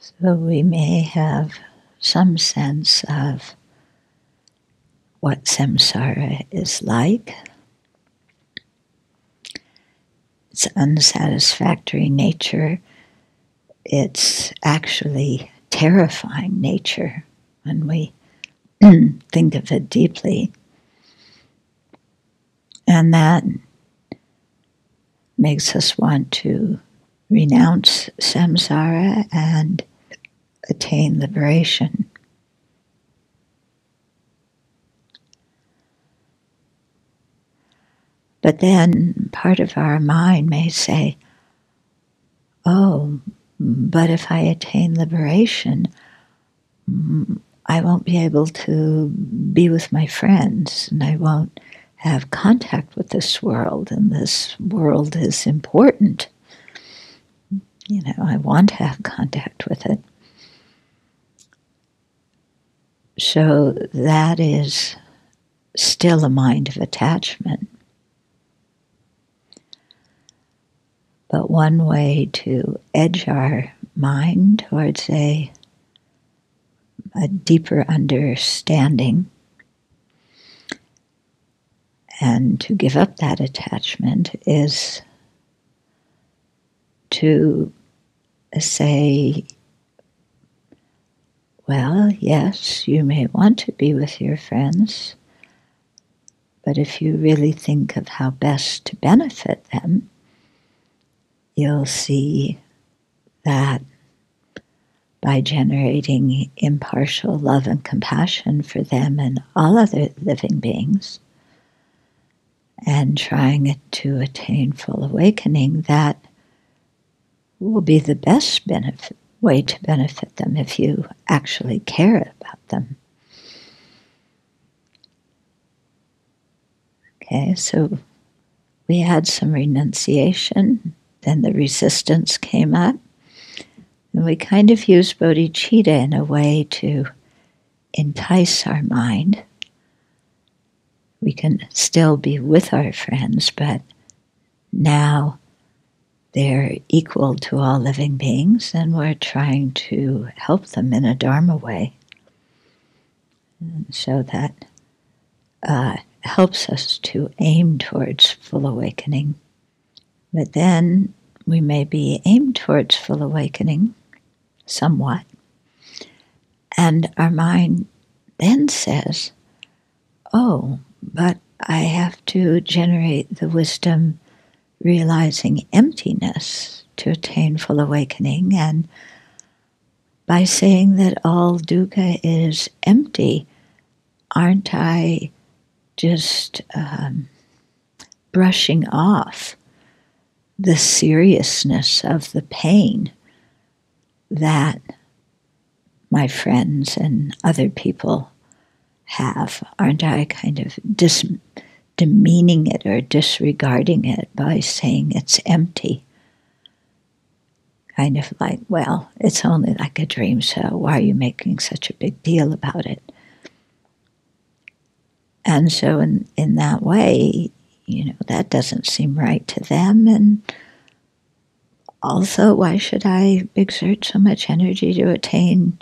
So we may have some sense of what samsara is like. Its unsatisfactory nature, its actually terrifying nature when we think of it deeply. And that makes us want to renounce samsara and attain liberation. But then part of our mind may say, oh, but if I attain liberation, I won't be able to be with my friends, and I won't have contact with this world, and this world is important. You know, I want to have contact with it. So that is still a mind of attachment. But one way to edge our mind towards a deeper understanding and to give up that attachment is to say, well, yes, you may want to be with your friends, but if you really think of how best to benefit them, you'll see that by generating impartial love and compassion for them and all other living beings, and trying to attain full awakening, that will be the best way to benefit them if you actually care about them. Okay, so we had some renunciation, then the resistance came up, and we kind of used bodhicitta in a way to entice our mind. We can still be with our friends, but now they're equal to all living beings, and we're trying to help them in a dharma way. And so that helps us to aim towards full awakening. But then we may be aimed towards full awakening somewhat, and our mind then says, oh, but I have to generate the wisdom realizing emptiness to attain full awakening, and by saying that all dukkha is empty, aren't I just brushing off the seriousness of the pain that my friends and other people have? Aren't I kind of demeaning it or disregarding it by saying it's empty? Kind of like, well, it's only like a dream, so why are you making such a big deal about it? And so in that way, you know, that doesn't seem right to them. And also, why should I exert so much energy to attain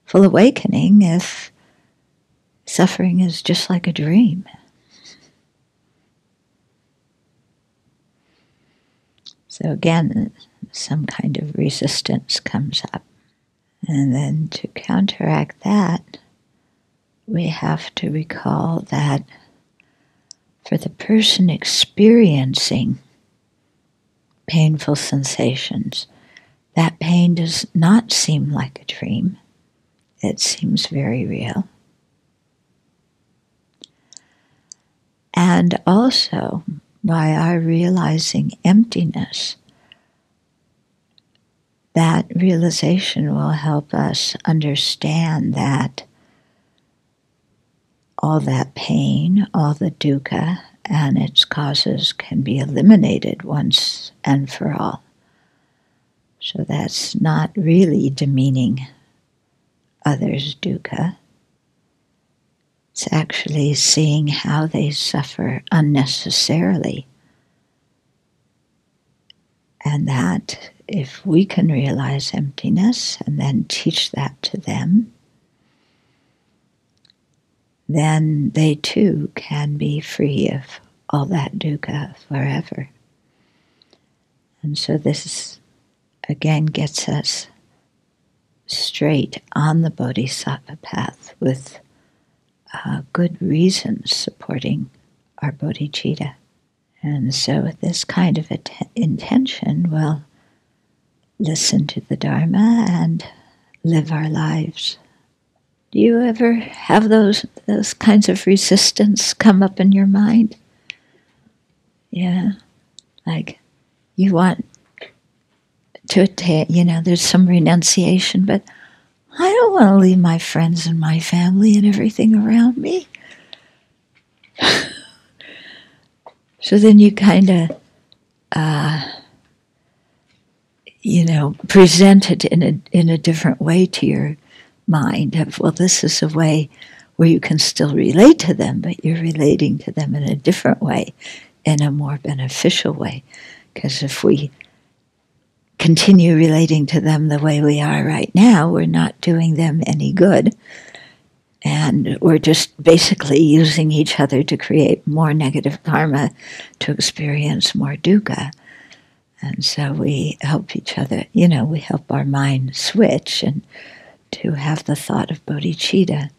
full awakening if suffering is just like a dream? So again, some kind of resistance comes up. And then to counteract that, we have to recall that for the person experiencing painful sensations, that pain does not seem like a dream. It seems very real. And also, by our realizing emptiness, that realization will help us understand that all that pain, all the dukkha and its causes can be eliminated once and for all. So that's not really demeaning others' dukkha. It's actually seeing how they suffer unnecessarily And that if we can realize emptiness and then teach that to them, then they too can be free of all that dukkha forever. And so this again gets us straight on the bodhisattva path with good reasons supporting our bodhicitta. And so with this kind of intention, we'll listen to the Dharma and live our lives. Do you ever have those kinds of resistance come up in your mind? Yeah, like you want to attain, there's some renunciation, but I don't want to leave my friends and my family and everything around me. So then you kind of, present it in a different way to your mind of, well, this is a way where you can still relate to them, but you're relating to them in a different way, in a more beneficial way. Because if we continue relating to them the way we are right now, we're not doing them any good. And we're just basically using each other to create more negative karma, to experience more dukkha. And so we help each other, we help our mind switch and to have the thought of bodhicitta.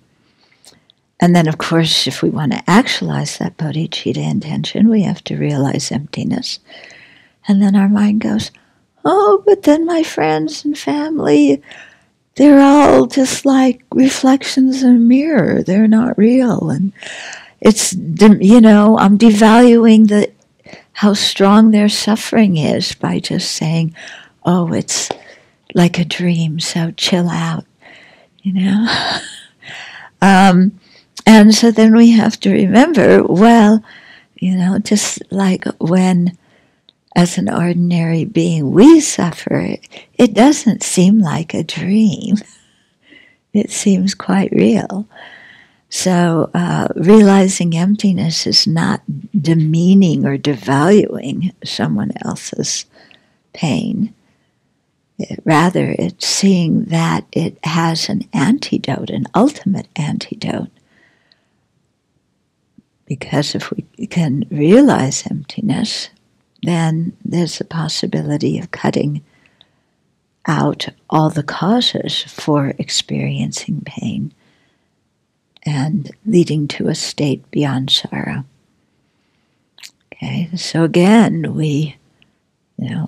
And then, of course, if we want to actualize that bodhicitta intention, we have to realize emptiness. And then our mind goes, oh, but then my friends and family, they're all just like reflections in a mirror. They're not real. And it's, I'm devaluing how strong their suffering is by just saying, oh, it's like a dream, so chill out, And so then we have to remember, well, just like when, as an ordinary being, we suffer, it doesn't seem like a dream. It seems quite real. So realizing emptiness is not demeaning or devaluing someone else's pain. Rather, it's seeing that it has an antidote, an ultimate antidote. Because if we can realize emptiness, then there's a possibility of cutting out all the causes for experiencing pain and leading to a state beyond sorrow. Okay, so again, we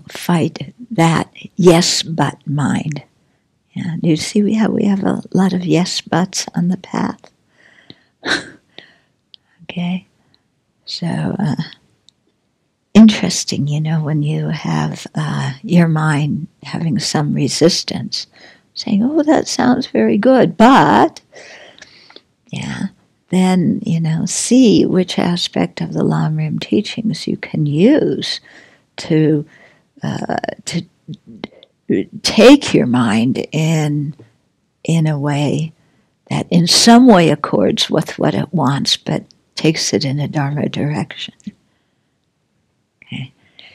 fight that yes but mind. And you see, we have a lot of yes buts on the path. Okay, so interesting, when you have your mind having some resistance, saying, oh, that sounds very good, but, then, see which aspect of the Lamrim teachings you can use to take your mind in a way that in some way accords with what it wants, but takes it in a Dharma direction. Okay,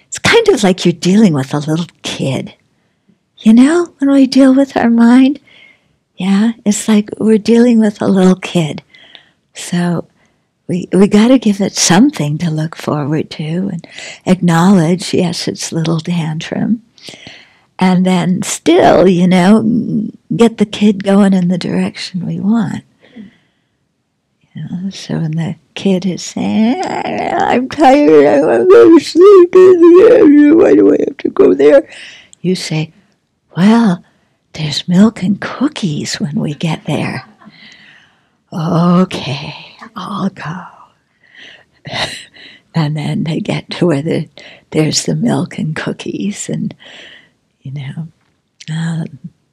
it's kind of like you're dealing with a little kid. When we deal with our mind, it's like we're dealing with a little kid. So we got to give it something to look forward to and acknowledge, yes, its little tantrum. And then still, get the kid going in the direction we want. So when the kid is saying, I'm tired, I want to go to sleep, why do I have to go there? You say, well, there's milk and cookies when we get there. Okay, I'll go. And then they get to where there's the milk and cookies, and,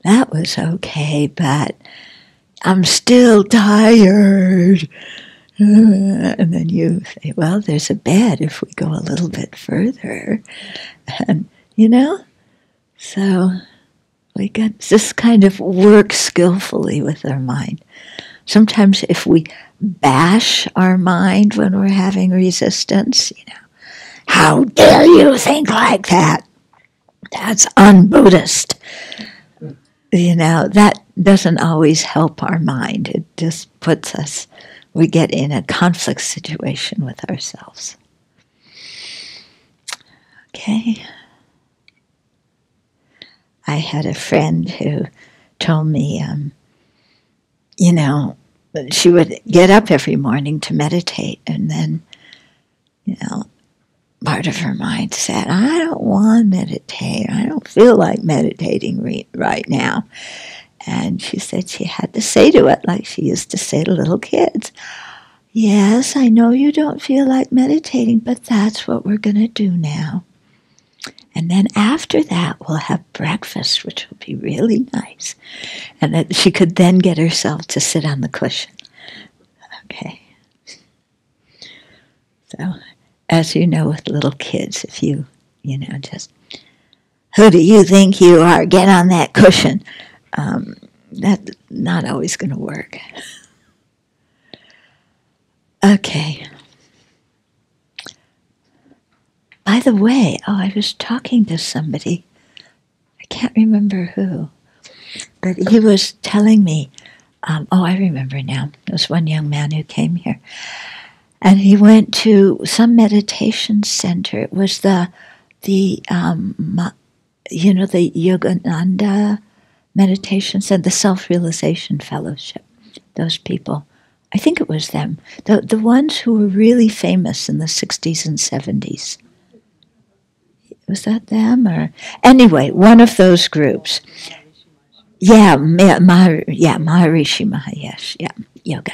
that was okay, but I'm still tired. And then you say, well, there's a bed if we go a little bit further. And, so we got this kind of work skillfully with our mind. Sometimes if we bash our mind when we're having resistance, how dare you think like that? That's un-Buddhist. That doesn't always help our mind. It just puts us, we get in a conflict situation with ourselves. Okay. I had a friend who told me, she would get up every morning to meditate, and then, part of her mind said, I don't want to meditate. I don't feel like meditating right now. And she said she had to say to it, like she used to say to little kids, yes, I know you don't feel like meditating, but that's what we're going to do now. And then after that, we'll have breakfast, which will be really nice. And that she could then get herself to sit on the cushion. Okay. So, as you know with little kids, if you just, who do you think you are? Get on that cushion. That's not always going to work. Okay. By the way, I was talking to somebody, I can't remember who, but he was telling me, I remember now, there was one young man who came here, and he went to some meditation center. It was the Yogananda meditation center, the Self-Realization Fellowship, those people. I think it was them, the ones who were really famous in the 60s and 70s. Was that them? Or anyway, one of those groups. Yeah, Maharishi Mahesh, yoga.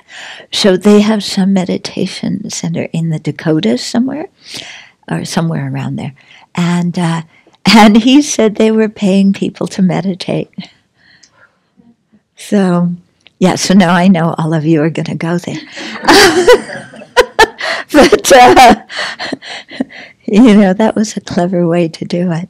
So they have some meditation center in the Dakotas somewhere, or somewhere around there. And he said they were paying people to meditate. So, so now I know all of you are going to go there. But, that was a clever way to do it.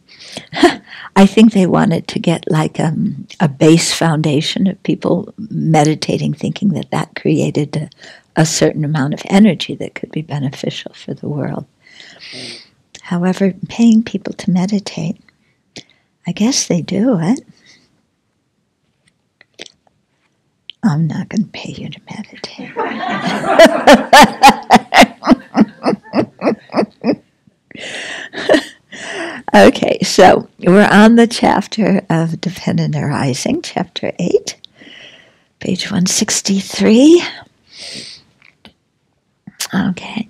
I think they wanted to get like a base foundation of people meditating, thinking that created a certain amount of energy that could be beneficial for the world. However, paying people to meditate, I guess they do it. I'm not going to pay you to meditate. Okay, so we're on the chapter of Dependent Arising, chapter 8, page 163. Okay,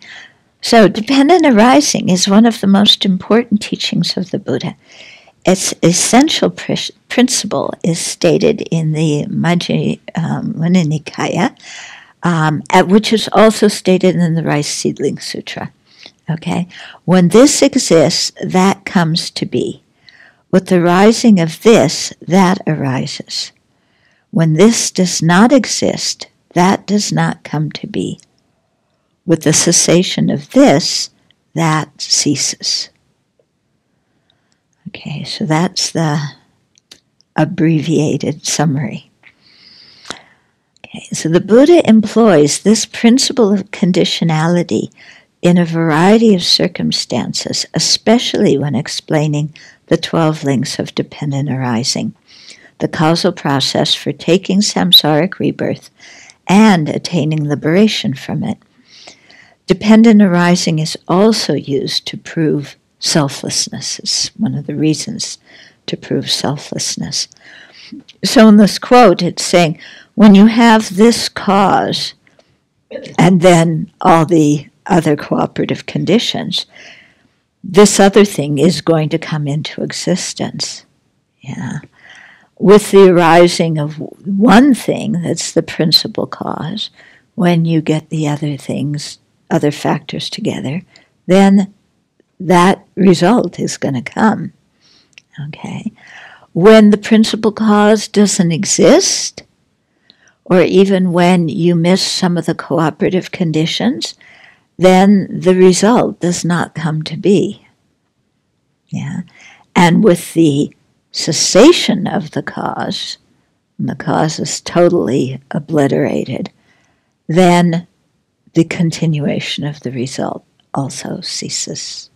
so dependent arising is one of the most important teachings of the Buddha. Its essential principle is stated in the Majjhima Nikaya, which is also stated in the Rice Seedling Sutra. Okay, when this exists, that comes to be. With the rising of this, that arises. When this does not exist, that does not come to be. With the cessation of this, that ceases. Okay, so that's the abbreviated summary. Okay, so the Buddha employs this principle of conditionality in a variety of circumstances, especially when explaining the 12 links of dependent arising, the causal process for taking samsaric rebirth and attaining liberation from it. Dependent arising is also used to prove selflessness. It's one of the reasons to prove selflessness. So in this quote, it's saying, when you have this cause and then all the other cooperative conditions, this other thing is going to come into existence. Yeah. With the arising of one thing that's the principal cause, when you get the other things, other factors together, then that result is going to come. Okay. When the principal cause doesn't exist, or even when you miss some of the cooperative conditions, then the result does not come to be. Yeah. And with the cessation of the cause, and the cause is totally obliterated, then the continuation of the result also ceases.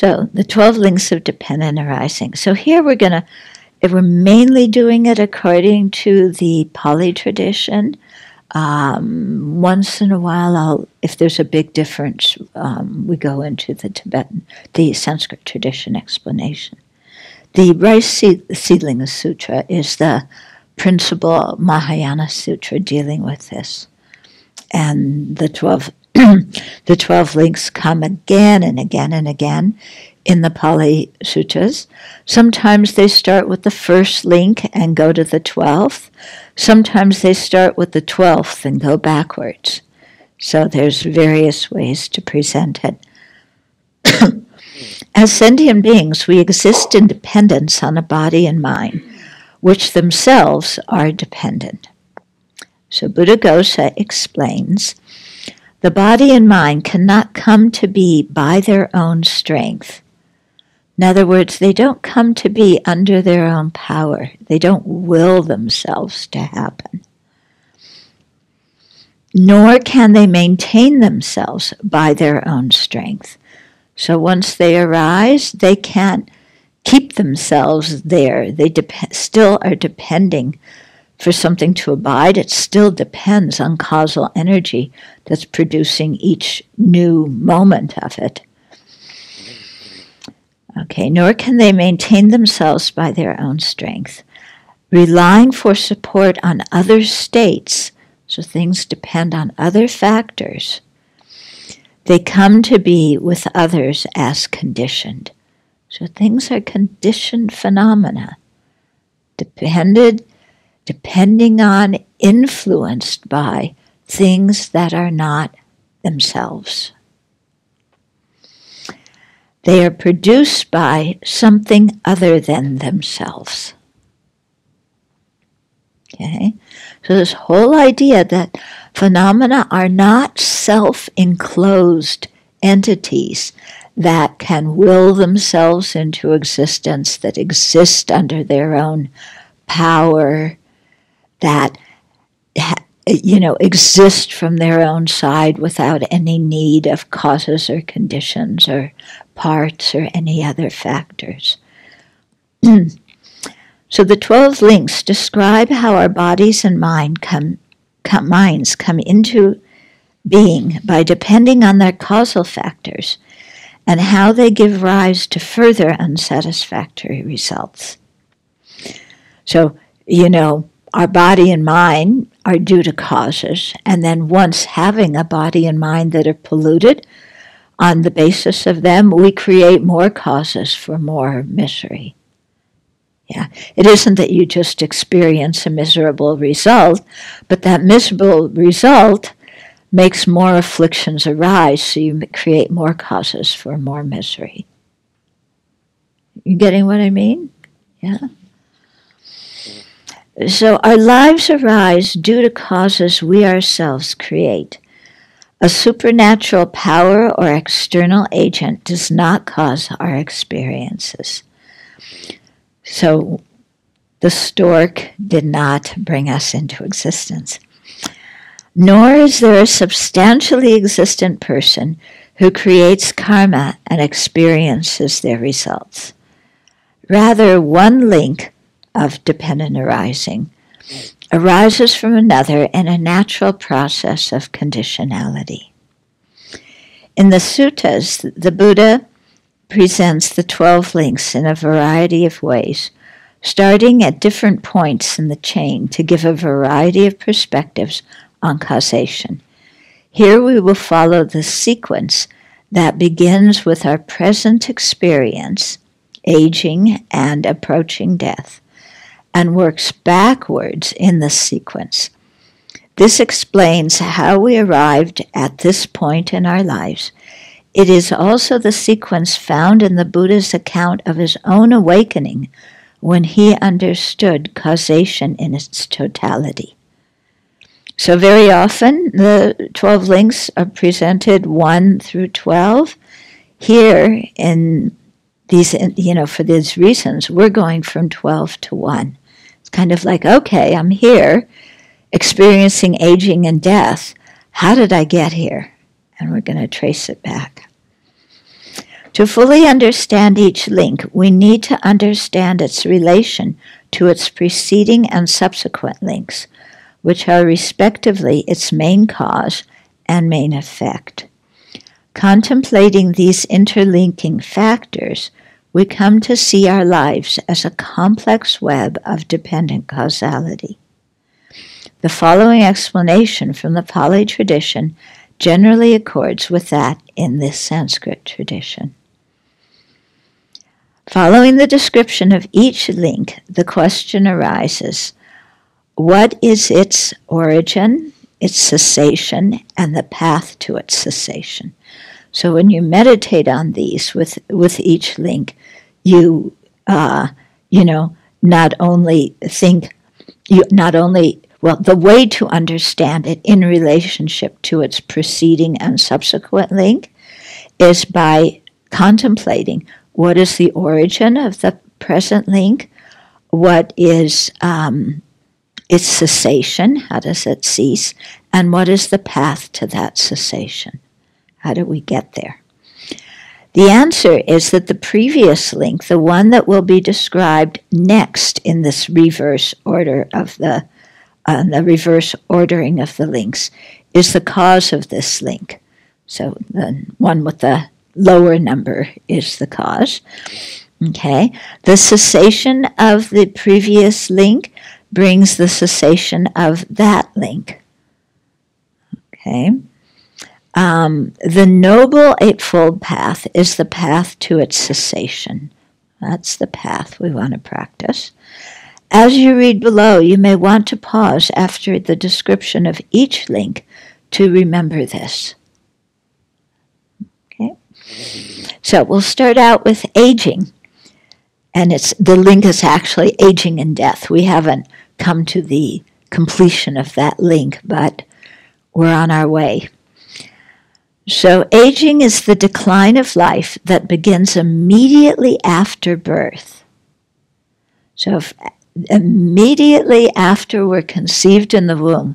So the 12 links of dependent arising. So here we're mainly doing it according to the Pali tradition. Once in a while, if there's a big difference, we go into the Sanskrit tradition explanation. The Rice Seedling Sutra is the principal Mahayana sutra dealing with this. And the 12 the 12 links come again and again and again in the Pali Sutras. Sometimes they start with the first link and go to the 12th. Sometimes they start with the 12th and go backwards. So there's various ways to present it. As sentient beings, we exist in dependence on a body and mind, which themselves are dependent. So Buddhaghosa explains, the body and mind cannot come to be by their own strength. In other words, they don't come to be under their own power. They don't will themselves to happen. Nor can they maintain themselves by their own strength. So once they arise, they can't keep themselves there. They still are depending for something to abide. It still depends on causal energy that's producing each new moment of it. Okay, nor can they maintain themselves by their own strength. Relying for support on other states, so things depend on other factors, they come to be with others as conditioned. So things are conditioned phenomena, depending on, influenced by things that are not themselves. They are produced by something other than themselves. Okay? So this whole idea that phenomena are not self-enclosed entities that can will themselves into existence, that exist under their own power, that exist from their own side without any need of causes or conditions or parts or any other factors. So the 12 links describe how our bodies and minds come into being by depending on their causal factors and how they give rise to further unsatisfactory results. So, our body and mind are due to causes, and then once having a body and mind that are polluted, on the basis of them, we create more causes for more misery. Yeah, it isn't that you just experience a miserable result, but that miserable result makes more afflictions arise, so you create more causes for more misery. You getting what I mean? Yeah. So our lives arise due to causes we ourselves create. A supernatural power or external agent does not cause our experiences. So the stork did not bring us into existence. Nor is there a substantially existent person who creates karma and experiences their results. Rather, one link of dependent arising arises from another in a natural process of conditionality. In the suttas, the Buddha presents the 12 links in a variety of ways, starting at different points in the chain to give a variety of perspectives on causation. Here we will follow the sequence that begins with our present experience, aging and approaching death, and works backwards in the sequence. This explains how we arrived at this point in our lives. It is also the sequence found in the Buddha's account of his own awakening when he understood causation in its totality. So very often the 12 links are presented 1 through 12. Here in these, for these reasons, we're going from 12 to 1. It's kind of like, okay, I'm here experiencing aging and death. How did I get here? And we're going to trace it back. To fully understand each link, we need to understand its relation to its preceding and subsequent links, which are respectively its main cause and main effect. Contemplating these interlinking factors, we come to see our lives as a complex web of dependent causality. The following explanation from the Pali tradition generally accords with that in this Sanskrit tradition. Following the description of each link, the question arises, what is its origin, its cessation, and the path to its cessation? So when you meditate on these with each link, you not only think, the way to understand it in relationship to its preceding and subsequent link is by contemplating what is the origin of the present link, what is its cessation, how does it cease, and what is the path to that cessation? How do we get there? The answer is that the previous link, the one that will be described next in this reverse order of the reverse ordering of the links, is the cause of this link. So the one with the lower number is the cause. Okay, the cessation of the previous link brings the cessation of that link. Okay. The Noble Eightfold Path is the path to its cessation. That's the path we want to practice. As you read below, you may want to pause after the description of each link to remember this. Okay? So we'll start out with aging. And the link is actually aging and death. We haven't come to the completion of that link, but we're on our way. So aging is the decline of life that begins immediately after birth. So if immediately after we're conceived in the womb,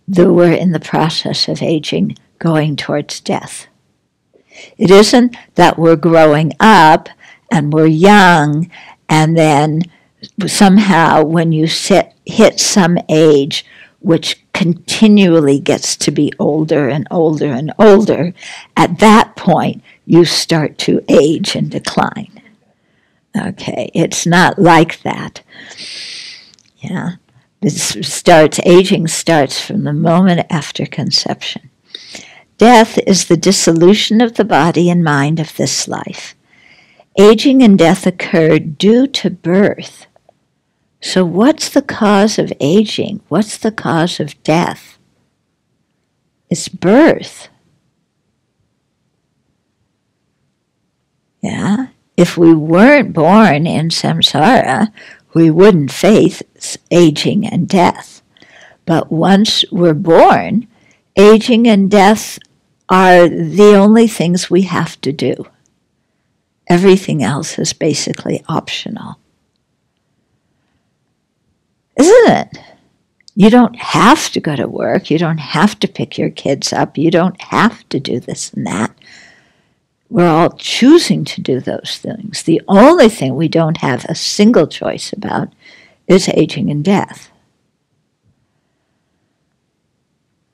we're in the process of aging, going towards death. It isn't that we're growing up and we're young, and then somehow when you hit some age, which continually gets to be older and older and older, at that point you start to age and decline. Okay, it's not like that. Yeah, aging starts from the moment after conception. Death is the dissolution of the body and mind of this life. Aging and death occur due to birth. So what's the cause of aging? What's the cause of death? It's birth. Yeah? If we weren't born in samsara, we wouldn't face aging and death. But once we're born, aging and death are the only things we have to do. Everything else is basically optional. Isn't it? You don't have to go to work. You don't have to pick your kids up. You don't have to do this and that. We're all choosing to do those things. The only thing we don't have a single choice about is aging and death.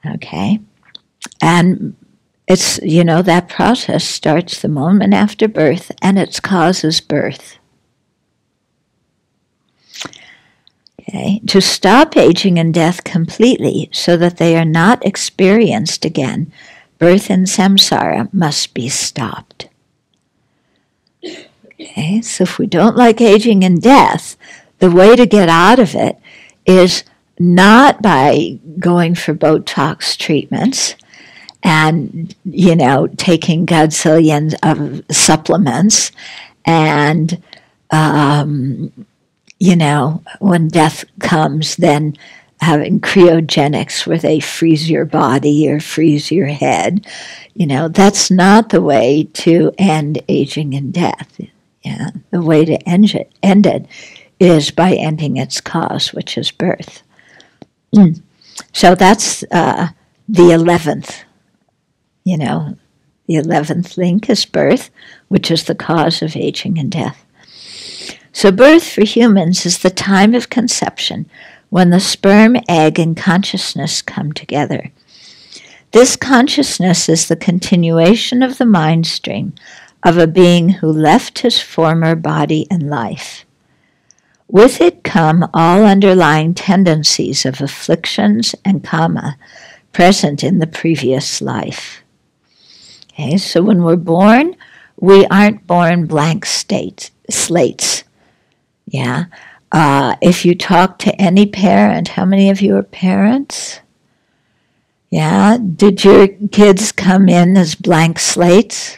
Okay? And it's, that process starts the moment after birth, and its cause is birth. Okay? To stop aging and death completely so that they are not experienced again, birth in samsara must be stopped. Okay? So if we don't like aging and death, the way to get out of it is not by going for Botox treatments and, taking godzillions of supplements and, when death comes, then having cryogenics where they freeze your body or freeze your head. That's not the way to end aging and death. Yeah, the way to end it is by ending its cause, which is birth. So that's the 11th, the The 11th link is birth, which is the cause of aging and death. So birth for humans is the time of conception when the sperm, egg, and consciousness come together. This consciousness is the continuation of the mind stream of a being who left his former body and life. With it come all underlying tendencies of afflictions and karma present in the previous life. Okay, so when we're born, we aren't born blank slates. Yeah. If you talk to any parent, how many of you are parents? Yeah. Did your kids come in as blank slates?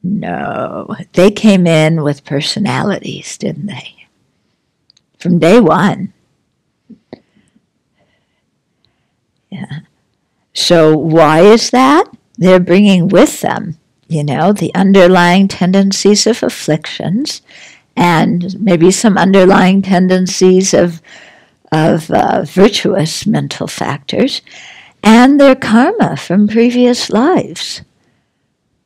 No. They came in with personalities, didn't they? From day one. Yeah. So why is that? They're bringing with them, the underlying tendencies of afflictions and maybe some underlying tendencies of virtuous mental factors and their karma from previous lives.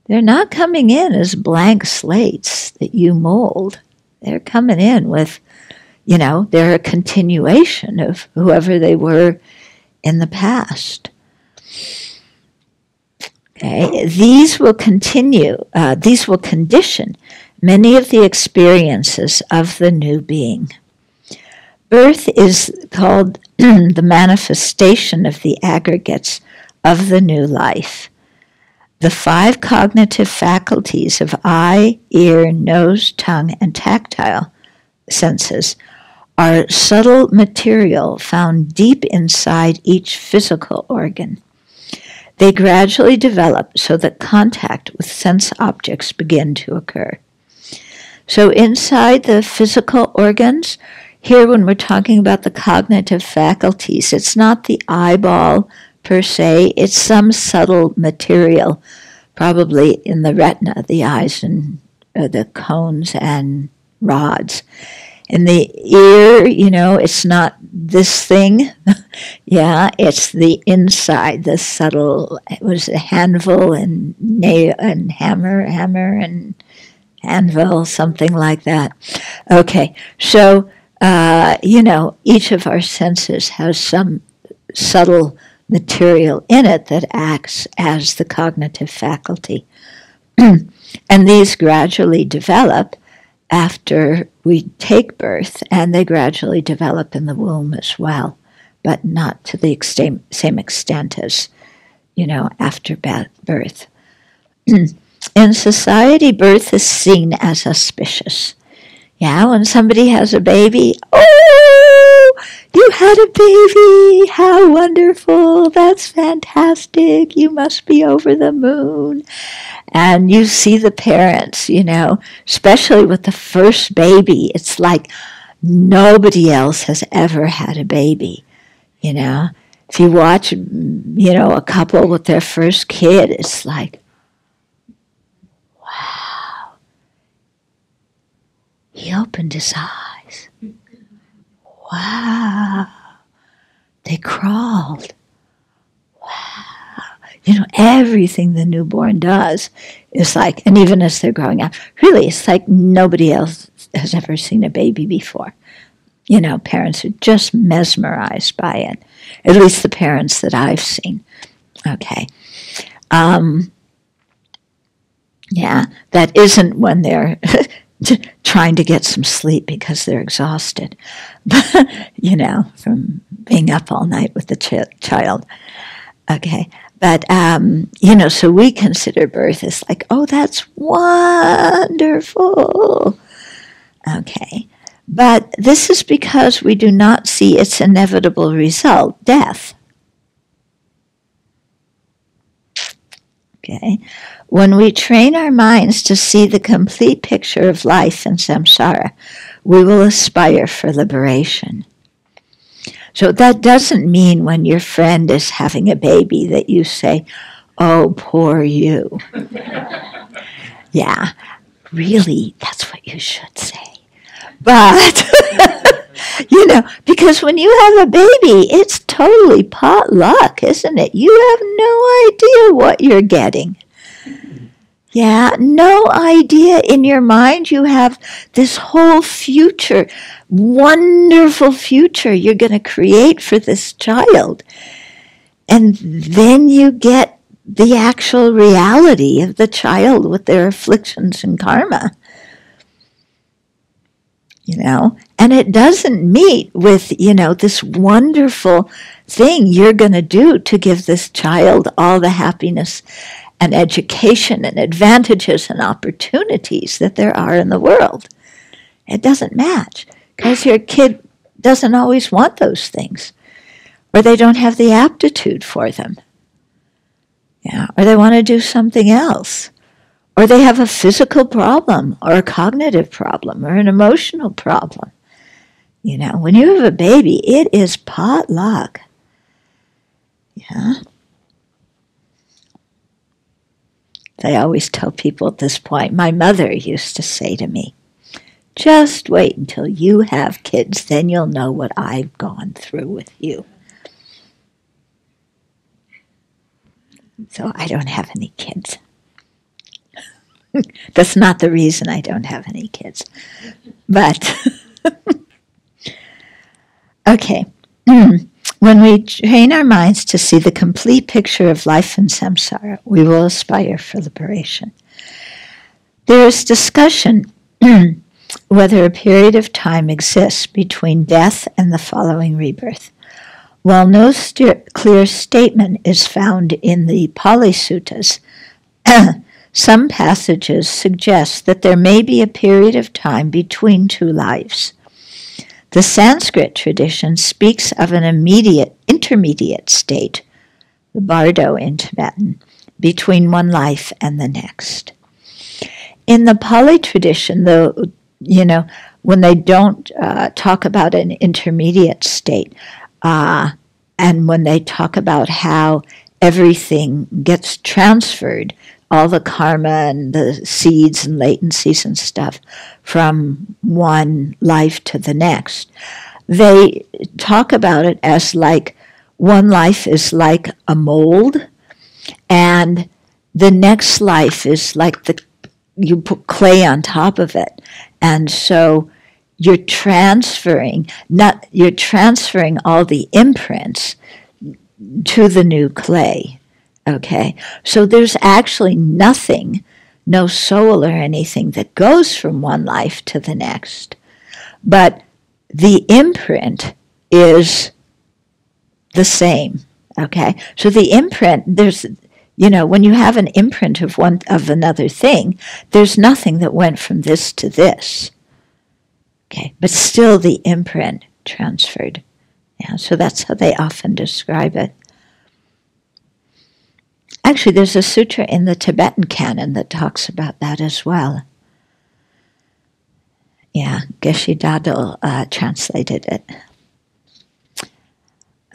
They're not coming in as blank slates that you mold. They're coming in with, they're a continuation of whoever they were in the past. Okay, these will condition many of the experiences of the new being. Birth is called the manifestation of the aggregates of the new life. The 5 cognitive faculties of eye, ear, nose, tongue, and tactile senses are subtle material found deep inside each physical organ. They gradually develop so that contact with sense objects begin to occur. So inside the physical organs, here when we're talking about the cognitive faculties, it's not the eyeball per se, it's some subtle material, probably in the retina, the eyes and the cones and rods. In the ear, it's not this thing. Yeah, it's the inside, the subtle, handle and nail and hammer and anvil, something like that. Okay, so, each of our senses has some subtle material in it that acts as the cognitive faculty. And these gradually develop after we take birth, and they gradually develop in the womb as well, but not to the same extent as, after birth. In society, birth is seen as auspicious. Yeah, when somebody has a baby, oh, you had a baby, how wonderful, that's fantastic, you must be over the moon. And you see the parents, especially with the first baby, it's like nobody else has ever had a baby, If you watch, a couple with their first kid, it's like, wow. He opened his eyes. Wow. They crawled. Wow. Everything the newborn does is like, and even as they're growing up, really, it's like nobody else has ever seen a baby before. Parents are just mesmerized by it. At least the parents that I've seen. Okay. Yeah, that isn't when they're trying to get some sleep because they're exhausted, from being up all night with the child. Okay, but, so we consider birth as like, oh, that's wonderful. Okay, but this is because we do not see its inevitable result, death. Okay. When we train our minds to see the complete picture of life in samsara, we will aspire for liberation. So that doesn't mean when your friend is having a baby that you say, oh, poor you. Yeah, really, that's what you should say. But Because when you have a baby, it's totally pot luck, isn't it? You have no idea what you're getting. Yeah, no idea. In your mind, you have this whole future, wonderful future you're going to create for this child. And then you get the actual reality of the child with their afflictions and karma. And it doesn't meet with, this wonderful thing you're going to do to give this child all the happiness and education and advantages and opportunities that there are in the world. It doesn't match, because your kid doesn't always want those things, or they don't have the aptitude for them, or they want to do something else. Or they have a physical problem, or a cognitive problem, or an emotional problem. When you have a baby, it is pot luck. I always tell people at this point, my mother used to say to me, just wait until you have kids, then you'll know what I've gone through with you. So I don't have any kids. That's not the reason I don't have any kids. But, okay. When we train our minds to see the complete picture of life in samsara, we will aspire for liberation. There is discussion whether a period of time exists between death and the following rebirth. While no clear statement is found in the Pali Suttas, some passages suggest that there may be a period of time between two lives. The Sanskrit tradition speaks of an intermediate state, the bardo in Tibetan, between one life and the next. In the Pali tradition, though, when they don't talk about an intermediate state, and when they talk about how everything gets transferred, all the karma and the seeds and latencies and stuff from one life to the next. They talk about it as like one life is like a mold, and the next life is like you put clay on top of it. And so you're transferring all the imprints to the new clay. Okay, so there's actually nothing, no soul or anything that goes from one life to the next. But the imprint is the same. Okay, so the imprint, there's, when you have an imprint of another thing, there's nothing that went from this to this. Okay, but still the imprint transferred. Yeah, so that's how they often describe it. Actually, there's a sutra in the Tibetan canon that talks about that as well. Yeah, Geshe Dadel translated it.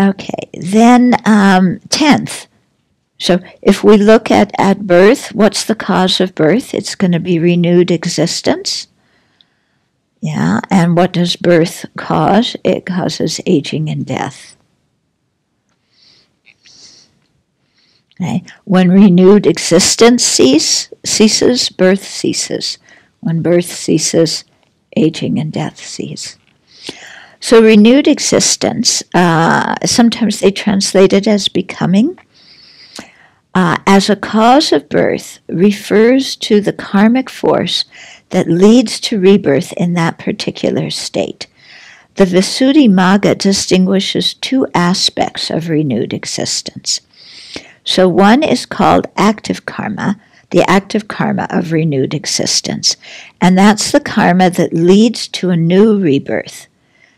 Okay, then 10th. So if we look at birth, what's the cause of birth? It's going to be renewed existence. Yeah, and what does birth cause? It causes aging and death. Okay. When renewed existence ceases, birth ceases. When birth ceases, aging and death cease. So renewed existence, sometimes they translate it as becoming, as a cause of birth, refers to the karmic force that leads to rebirth in that particular state. The Visuddhimagga distinguishes two aspects of renewed existence. So one is called active karma, the active karma of renewed existence. And that's the karma that leads to a new rebirth.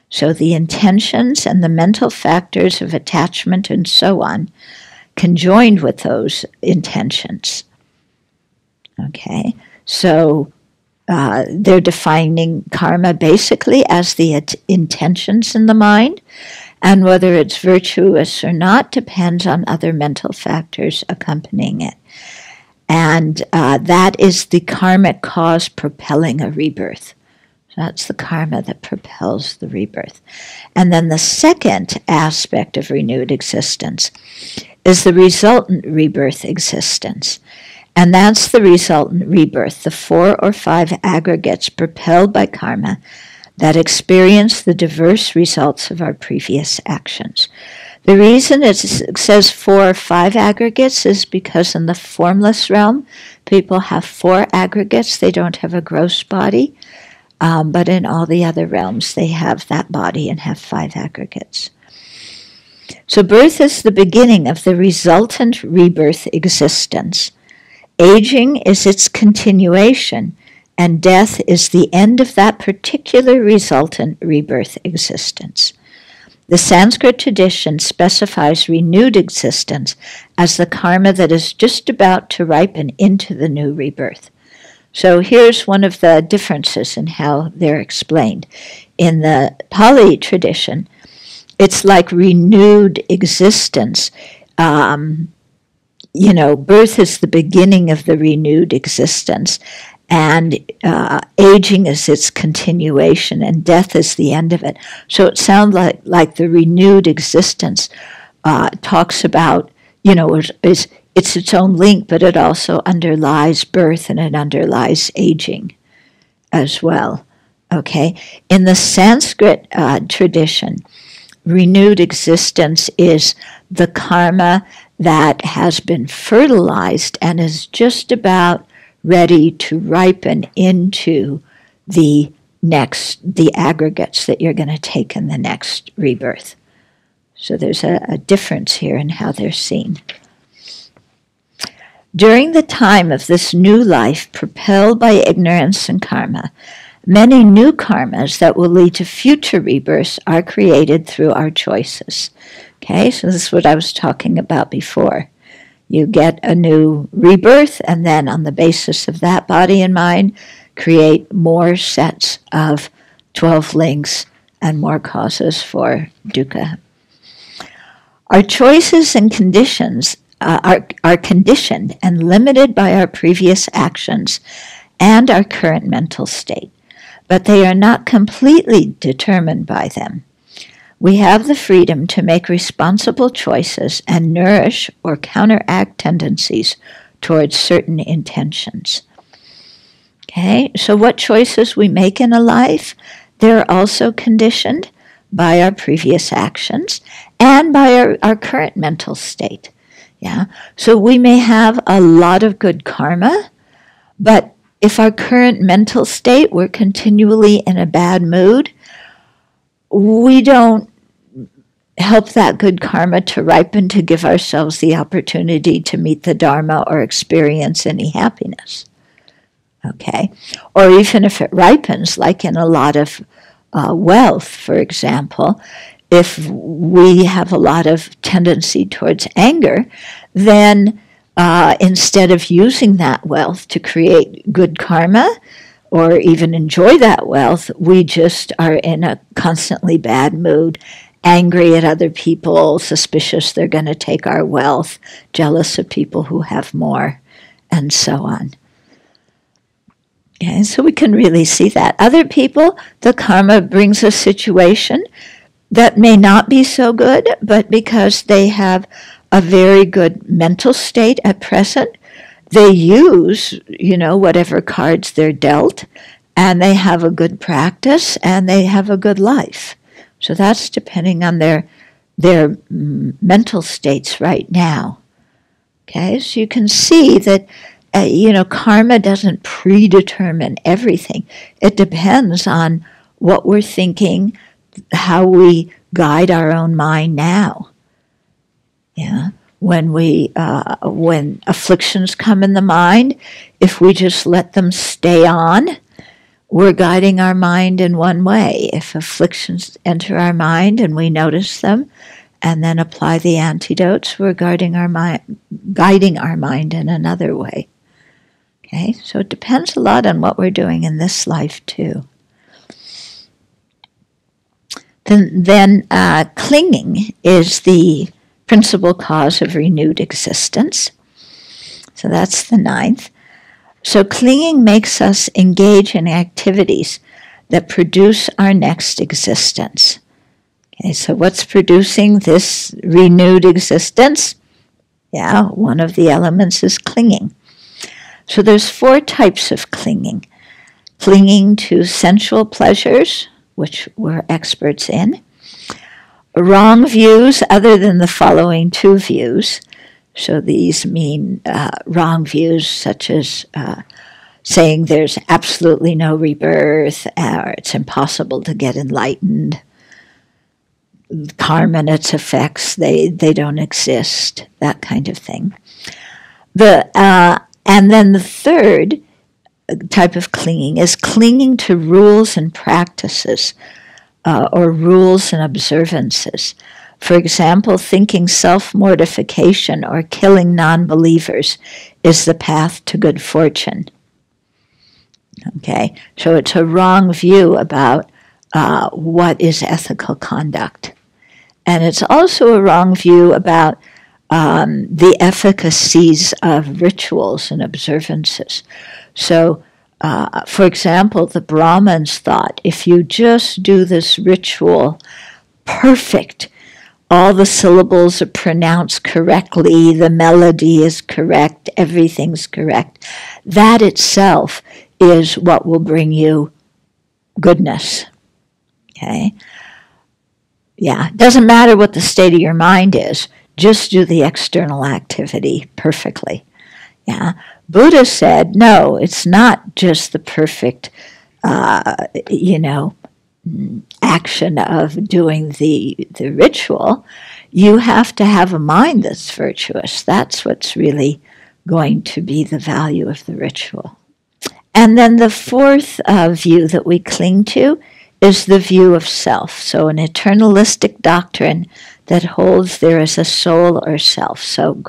So the intentions and the mental factors of attachment and so on conjoined with those intentions. Okay, so they're defining karma basically as the intentions in the mind, and whether it's virtuous or not depends on other mental factors accompanying it. And that is the karmic cause propelling a rebirth. That's the karma that propels the rebirth. And then the second aspect of renewed existence is the resultant rebirth existence. And that's the resultant rebirth, the 4 or 5 aggregates propelled by karma that experience the diverse results of our previous actions. The reason it says 4 or 5 aggregates is because in the formless realm, people have 4 aggregates. They don't have a gross body. But in all the other realms, they have that body and have 5 aggregates. So birth is the beginning of the resultant rebirth existence. Aging is its continuation, and death is the end of that particular resultant rebirth existence. The Sanskrit tradition specifies renewed existence as the karma that is just about to ripen into the new rebirth. So here's one of the differences in how they're explained. In the Pali tradition, it's like renewed existence. Birth is the beginning of the renewed existence, and aging is its continuation, and death is the end of it. So it sounds like the renewed existence talks about, it's its own link, but it also underlies birth and it underlies aging as well. Okay? In the Sanskrit tradition, renewed existence is the karma that has been fertilized and is just about ready to ripen into the aggregates that you're going to take in the next rebirth. So there's a difference here in how they're seen. During the time of this new life propelled by ignorance and karma, many new karmas that will lead to future rebirths are created through our choices. Okay, so this is what I was talking about before. You get a new rebirth, and then on the basis of that body and mind, create more sets of 12 links and more causes for dukkha. Our choices and conditions are conditioned and limited by our previous actions and our current mental state, but they are not completely determined by them. We have the freedom to make responsible choices and nourish or counteract tendencies towards certain intentions. Okay, so what choices we make in a life, they're also conditioned by our previous actions and by our current mental state. Yeah, so we may have a lot of good karma, but if our current mental state, we're continually in a bad mood, we don't help that good karma to ripen to give ourselves the opportunity to meet the Dharma or experience any happiness. Okay, or even if it ripens, like in a lot of wealth, for example, if we have a lot of tendency towards anger, then instead of using that wealth to create good karma or even enjoy that wealth, we just are in a constantly bad mood, angry at other people, suspicious they're going to take our wealth, jealous of people who have more, and so on. Okay, so we can really see that. Other people, the karma brings a situation that may not be so good, but because they have a very good mental state at present, they use, whatever cards they're dealt, and they have a good practice, and they have a good life. So that's depending on their mental states right now. Okay, so you can see that, karma doesn't predetermine everything. It depends on what we're thinking, how we guide our own mind now. Yeah, when afflictions come in the mind, if we just let them stay on, we're guiding our mind in one way. If afflictions enter our mind and we notice them, and then apply the antidotes, we're guiding our mind in another way. Okay, so it depends a lot on what we're doing in this life too. Then clinging is the principal cause of renewed existence. So that's the 9th. So clinging makes us engage in activities that produce our next existence. Okay, so what's producing this renewed existence? Yeah, one of the elements is clinging. So there's 4 types of clinging. Clinging to sensual pleasures, which we're experts in. Wrong views other than the following 2 views. So these mean wrong views such as saying there's absolutely no rebirth, or it's impossible to get enlightened. Karma and its effects, they don't exist, that kind of thing. And then the third type of clinging is clinging to rules and practices, or rules and observances. For example, thinking self-mortification or killing non-believers is the path to good fortune. Okay, so it's a wrong view about what is ethical conduct. And it's also a wrong view about the efficacies of rituals and observances. So, for example, the Brahmins thought if you just do this ritual perfect, all the syllables are pronounced correctly, the melody is correct, everything's correct, that itself is what will bring you goodness. Okay? Yeah, it doesn't matter what the state of your mind is, just do the external activity perfectly. Yeah, Buddha said, no, it's not just the perfect, action of doing the ritual. You have to have a mind that's virtuous. That's what's really going to be the value of the ritual. And then the 4th view that we cling to is the view of self. So an eternalistic doctrine that holds there is a soul or self. So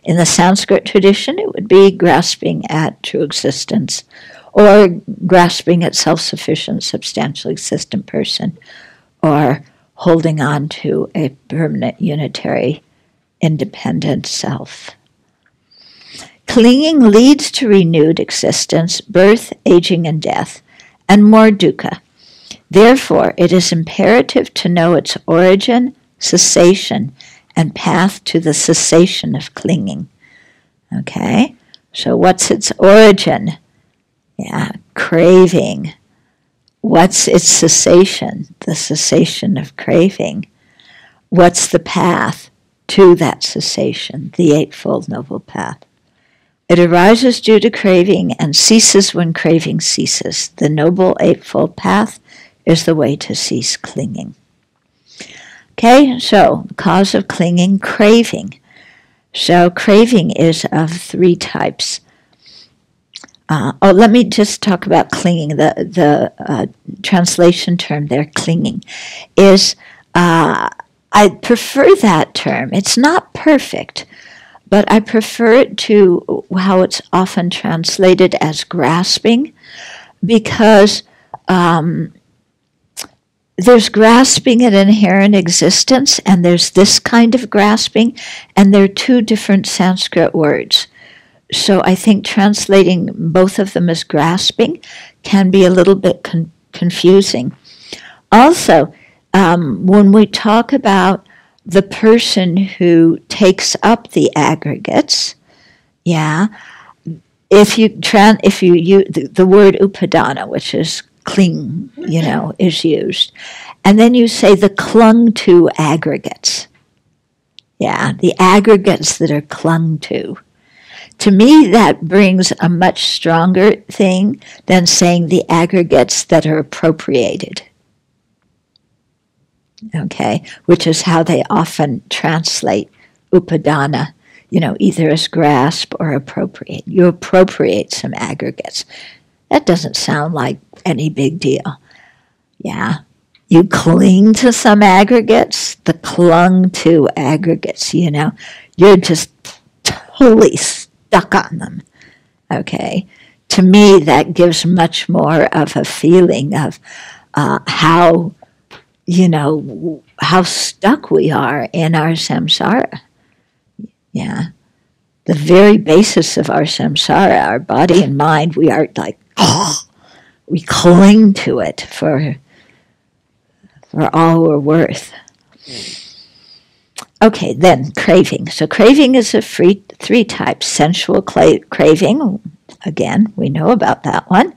in the Sanskrit tradition, it would be grasping at true existence, or grasping at self-sufficient, substantial existent person, or holding on to a permanent, unitary, independent self. Clinging leads to renewed existence, birth, aging, and death, and more dukkha. Therefore, it is imperative to know its origin, cessation, and path to the cessation of clinging. Okay? So what's its origin? Yeah, craving. What's its cessation? The cessation of craving. What's the path to that cessation? The Eightfold Noble Path. It arises due to craving and ceases when craving ceases. The Noble Eightfold Path is the way to cease clinging. Okay, so cause of clinging, craving. So craving is of 3 types. Let me just talk about clinging. The translation term there, clinging, is, I prefer that term. It's not perfect, but I prefer it to how it's often translated as grasping, because there's grasping at inherent existence, and there's this kind of grasping, and they're 2 different Sanskrit words. So I think translating both of them as grasping can be a little bit confusing. Also, when we talk about the person who takes up the aggregates, yeah, if you use the word upadana, which is cling, is used, and then you say the clung to aggregates. Yeah, the aggregates that are clung to. To me, that brings a much stronger thing than saying the aggregates that are appropriated. Okay, which is how they often translate upadana, either as grasp or appropriate. You appropriate some aggregates. That doesn't sound like any big deal. Yeah, you cling to some aggregates, the clung to aggregates, you're just totally stuck on them. Okay, to me that gives much more of a feeling of how stuck we are in our samsara. Yeah, the very basis of our samsara, our body and mind, we are like, we cling to it for all we're worth. Okay, then craving. So craving is of three types. Sensual craving, again, we know about that one.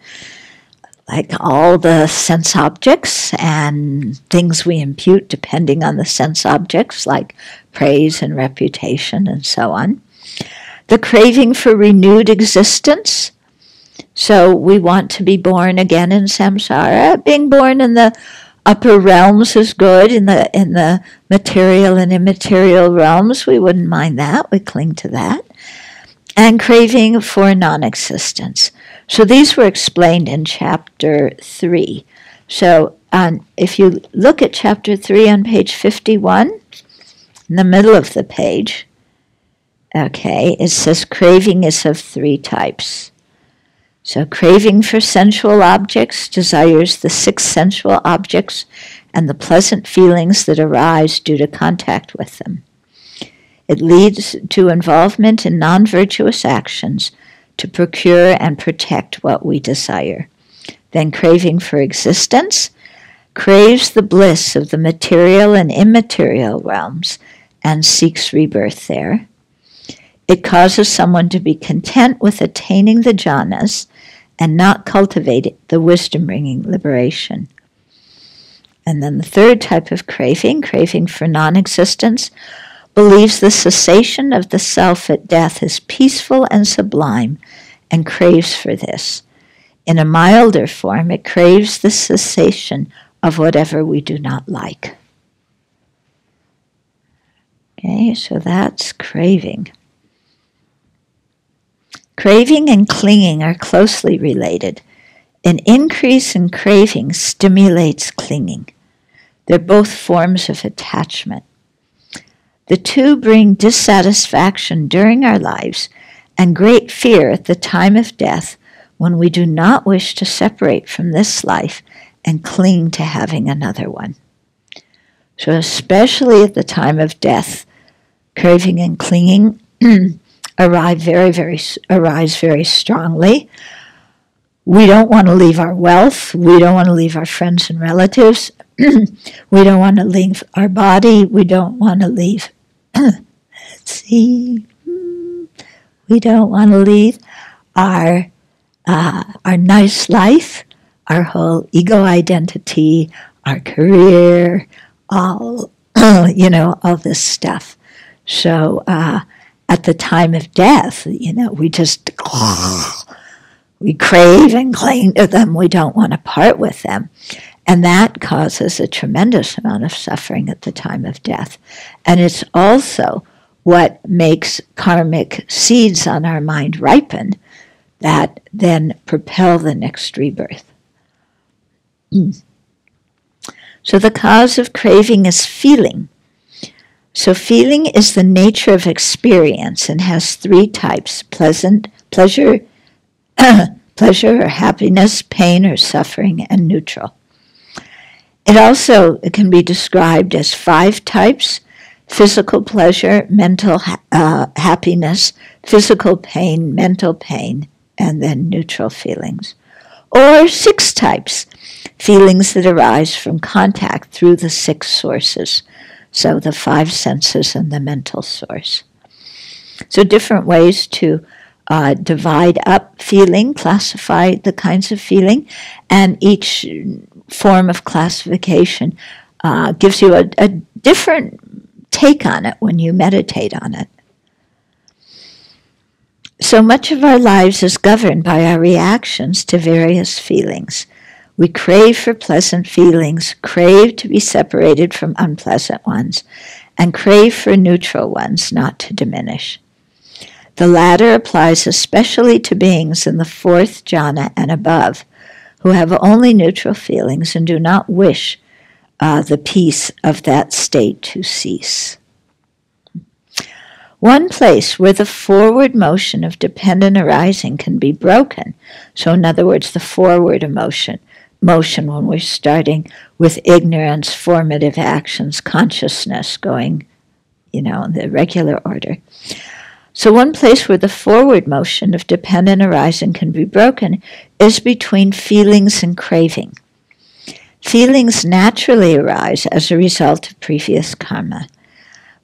Like all the sense objects and things we impute depending on the sense objects, like praise and reputation and so on. The craving for renewed existence. So we want to be born again in samsara. Being born in the upper realms is good. In the material and immaterial realms, we wouldn't mind that. We cling to that. And craving for non-existence. So these were explained in chapter 3. So if you look at chapter 3 on page 51, in the middle of the page, okay, it says craving is of 3 types. So craving for sensual objects desires the 6 sensual objects and the pleasant feelings that arise due to contact with them. It leads to involvement in non-virtuous actions to procure and protect what we desire. Then craving for existence craves the bliss of the material and immaterial realms and seeks rebirth there. It causes someone to be content with attaining the jhanas and not cultivate the wisdom-bringing liberation. And then the third type of craving for non-existence, believes the cessation of the self at death is peaceful and sublime and craves for this. In a milder form, it craves the cessation of whatever we do not like. Okay, so that's craving. Craving and clinging are closely related. An increase in craving stimulates clinging. They're both forms of attachment. The two bring dissatisfaction during our lives and great fear at the time of death when we do not wish to separate from this life and cling to having another one. So especially at the time of death, craving and clinging arise very strongly. We don't want to leave our wealth. We don't want to leave our friends and relatives. We don't want to leave our body. We don't want to leave we don't want to leave our nice life, our whole ego identity, our career, all this stuff. So at the time of death, we just we crave and cling to them. We don't want to part with them. And that causes a tremendous amount of suffering at the time of death. And it's also what makes karmic seeds on our mind ripen that then propel the next rebirth. So the cause of craving is feeling. So feeling is the nature of experience and has 3 types: pleasure or happiness, pain or suffering, and neutral. It can be described as 5 types: physical pleasure, mental happiness, physical pain, mental pain, and then neutral feelings. Or 6 types: feelings that arise from contact through the 6 sources, so the 5 senses and the mental source. So different ways to divide up feeling, classify the kinds of feeling, and each form of classification gives you a different take on it when you meditate on it. So much of our lives is governed by our reactions to various feelings. We crave for pleasant feelings, crave to be separated from unpleasant ones, and crave for neutral ones, not to diminish. The latter applies especially to beings in the 4th jhana and above, who have only neutral feelings and do not wish the peace of that state to cease. One place where the forward motion of dependent arising can be broken, so in other words, the forward motion when we're starting with ignorance, formative actions, consciousness going, in the regular order. So one place where the forward motion of dependent arising can be broken is between feelings and craving. Feelings naturally arise as a result of previous karma.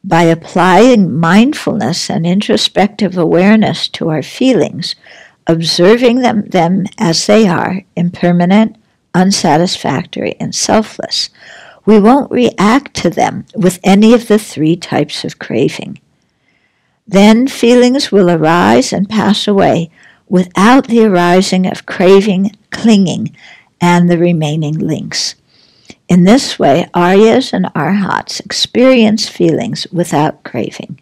By applying mindfulness and introspective awareness to our feelings, observing them as they are, impermanent, unsatisfactory, and selfless, we won't react to them with any of the three types of craving. Then feelings will arise and pass away without the arising of craving, clinging, and the remaining links. In this way, Aryas and Arhats experience feelings without craving.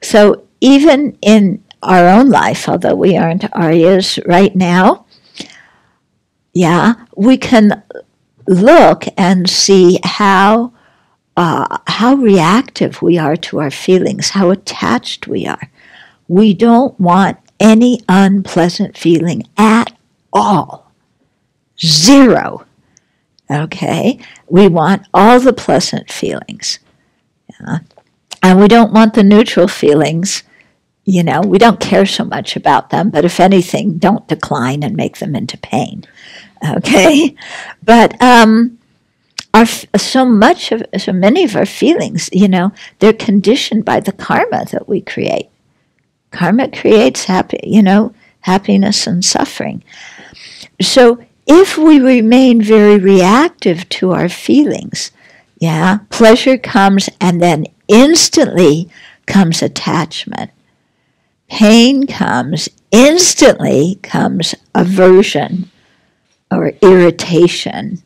So even in our own life, although we aren't Aryas right now, we can look and see how reactive we are to our feelings, how attached we are. We don't want any unpleasant feeling at all. Zero. Okay? We want all the pleasant feelings. Yeah? And we don't want the neutral feelings. We don't care so much about them, but if anything, don't decline and make them into pain. Okay? But so many of our feelings, they're conditioned by the karma that we create. Karma creates happiness and suffering. So if we remain very reactive to our feelings, pleasure comes and then instantly comes attachment. Pain comes, instantly comes aversion or irritation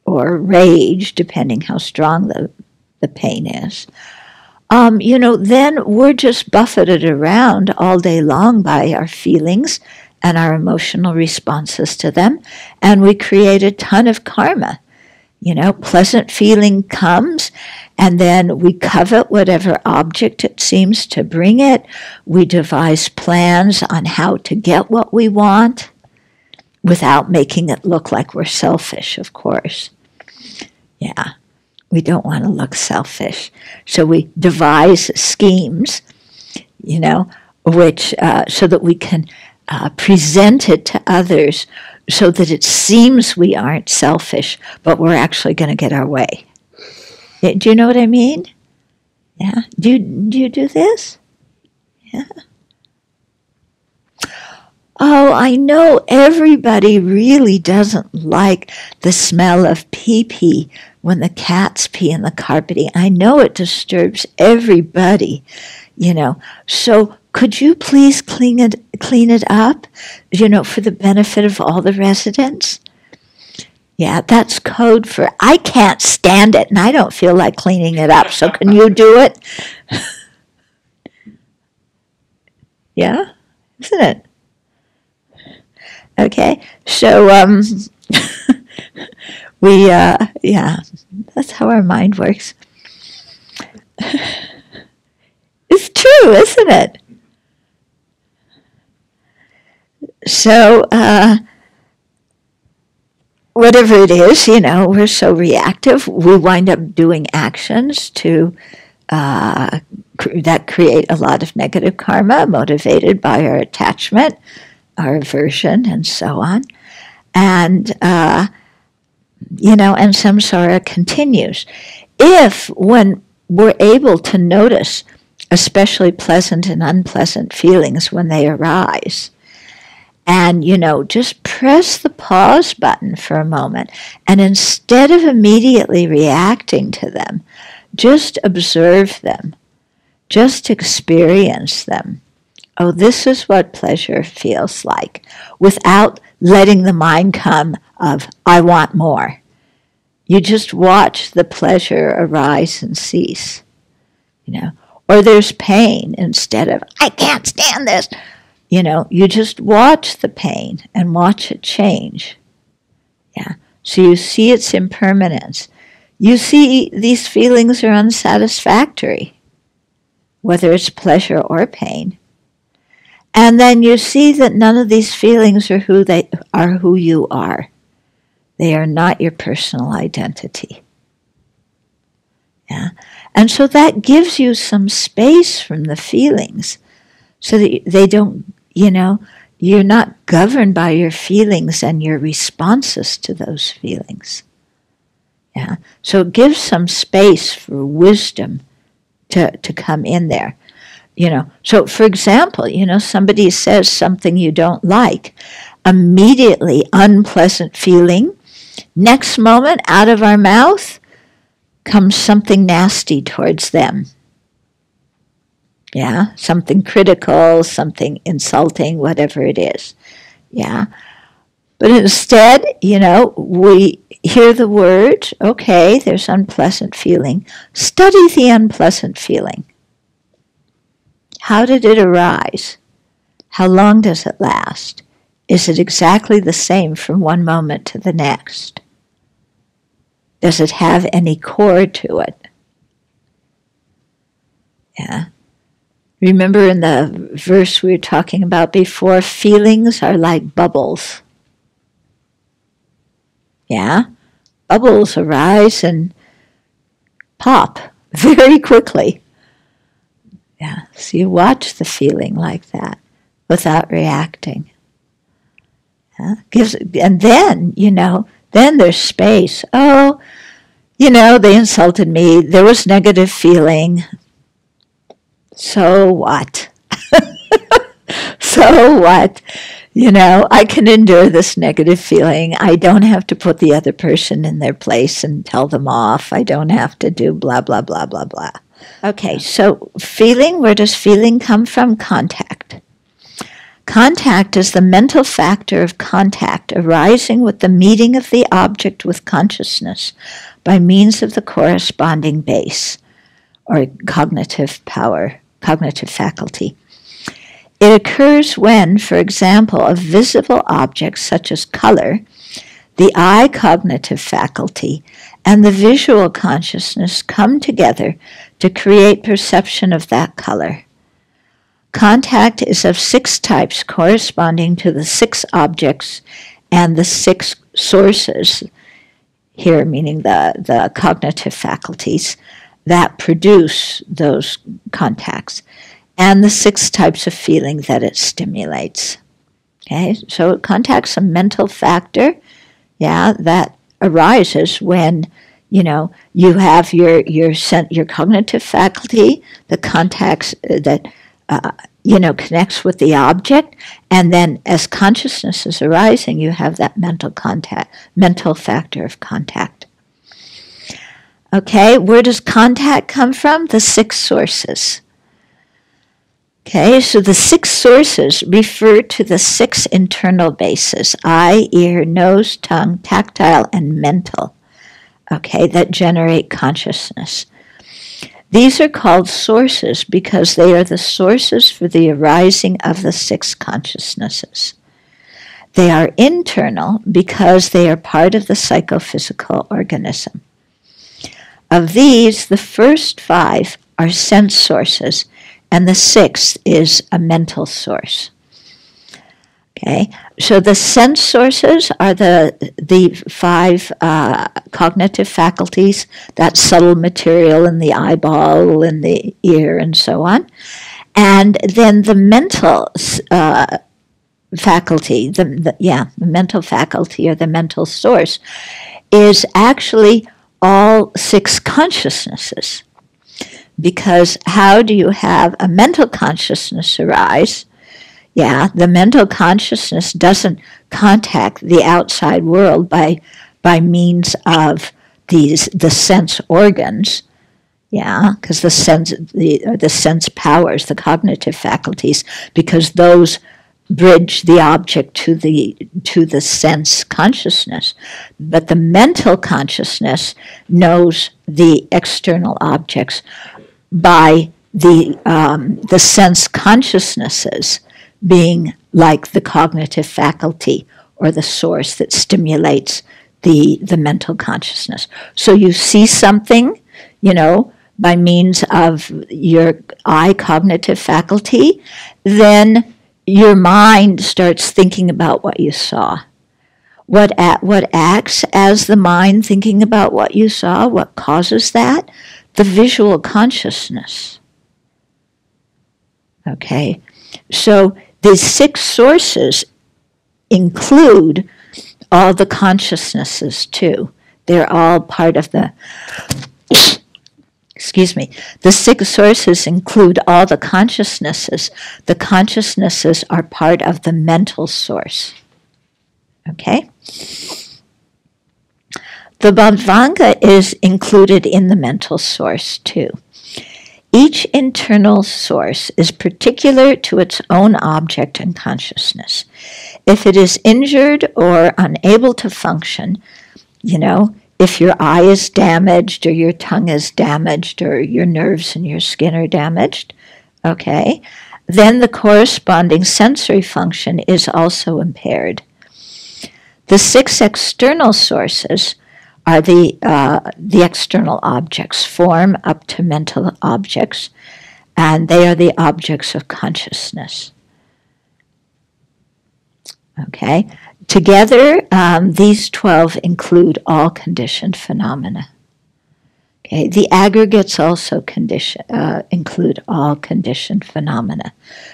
or rage, depending how strong the pain is. Then we're just buffeted around all day long by our feelings and our emotional responses to them, and we create a ton of karma. Pleasant feeling comes, and then we covet whatever object it seems to bring it. We devise plans on how to get what we want without making it look like we're selfish, of course. We don't want to look selfish. So we devise schemes, which so that we can present it to others so that it seems we aren't selfish, but we're actually going to get our way. Do you know what I mean? Yeah. Do you do this? Yeah. Oh, I know everybody really doesn't like the smell of pee-pee when the cats pee in the carpeting. I know it disturbs everybody, So could you please clean it up, for the benefit of all the residents? Yeah, that's code for I can't stand it and I don't feel like cleaning it up. So can you do it? Yeah, isn't it? Okay, so that's how our mind works. It's true, isn't it? So, whatever it is, we're so reactive, we wind up doing actions that create a lot of negative karma, motivated by our attachment, our aversion, and so on. And, and samsara continues. If, when we're able to notice especially pleasant and unpleasant feelings when they arise, and, just press the pause button for a moment, and instead of immediately reacting to them, just observe them, just experience them. Oh, this is what pleasure feels like, without letting the mind come of, I want more. You just watch the pleasure arise and cease, Or there's pain instead of, I can't stand this. You just watch the pain and watch it change. Yeah. So you see its impermanence. You see these feelings are unsatisfactory, whether it's pleasure or pain. And then you see that none of these feelings are who you are. They are not your personal identity. Yeah. And so that gives you some space from the feelings so that they don't, you're not governed by your feelings and your responses to those feelings. Yeah. So it gives some space for wisdom to come in there. So for example, somebody says something you don't like, immediately unpleasant feeling. Next moment, out of our mouth comes something nasty towards them. Yeah, something critical, something insulting, whatever it is. Yeah. But instead, we hear the word, okay, there's unpleasant feeling. Study the unpleasant feeling. How did it arise? How long does it last? Is it exactly the same from one moment to the next? Does it have any core to it? Yeah. Remember in the verse we were talking about before, feelings are like bubbles. Yeah? Bubbles arise and pop very quickly. Yeah. So you watch the feeling like that without reacting. Yeah? And then, then there's space. Oh, they insulted me. There was negative feeling. So what? So what? I can endure this negative feeling. I don't have to put the other person in their place and tell them off. I don't have to do blah, blah, blah, blah, blah. Okay, so feeling, where does feeling come from? Contact. Contact is the mental factor of contact arising with the meeting of the object with consciousness by means of the corresponding base or cognitive power, cognitive faculty. It occurs when, for example, a visible object such as color, the eye cognitive faculty, and the visual consciousness come together to create perception of that color. Contact is of 6 types corresponding to the 6 objects and the 6 sources, here meaning the cognitive faculties, that produce those contacts, and the 6 types of feeling that it stimulates. Okay, so contact's a mental factor, that arises when, you have your cognitive faculty, the contacts that, connects with the object, and then as consciousness is arising, you have that mental factor of contact. Okay, where does contact come from? The 6 sources. Okay, so the 6 sources refer to the 6 internal bases, eye, ear, nose, tongue, tactile, and mental, that generate consciousness. These are called sources because they are the sources for the arising of the 6 consciousnesses. They are internal because they are part of the psychophysical organism. Of these, the first 5 are sense sources, and the 6th is a mental source. Okay, so the sense sources are the 5 cognitive faculties, that subtle material in the eyeball, in the ear, and so on. And then the mental faculty, the mental faculty or the mental source is actually all 6 consciousnesses. Because how do you have a mental consciousness arise? The mental consciousness doesn't contact the outside world by means of the sense organs. Because the sense powers, the cognitive faculties, because those bridge the object to the sense consciousness. But the mental consciousness knows the external objects by the sense consciousnesses being like the cognitive faculty or the source that stimulates the mental consciousness. So you see something, by means of your eye cognitive faculty, then your mind starts thinking about what you saw. What acts as the mind thinking about what you saw? What causes that? the visual consciousness. Okay, so these 6 sources include all the consciousnesses too. They're all part of the, excuse me, the 6 sources include all the consciousnesses. The consciousnesses are part of the mental source. Okay? The Bhavanga is included in the mental source too. Each internal source is particular to its own object and consciousness. If it is injured or unable to function, if your eye is damaged or your tongue is damaged or your nerves and your skin are damaged, okay, then the corresponding sensory function is also impaired. The 6 external sources are the external objects, form up to mental objects, and they are the objects of consciousness. Okay? Together, these 12 include all conditioned phenomena. Okay? The aggregates also include all conditioned phenomena.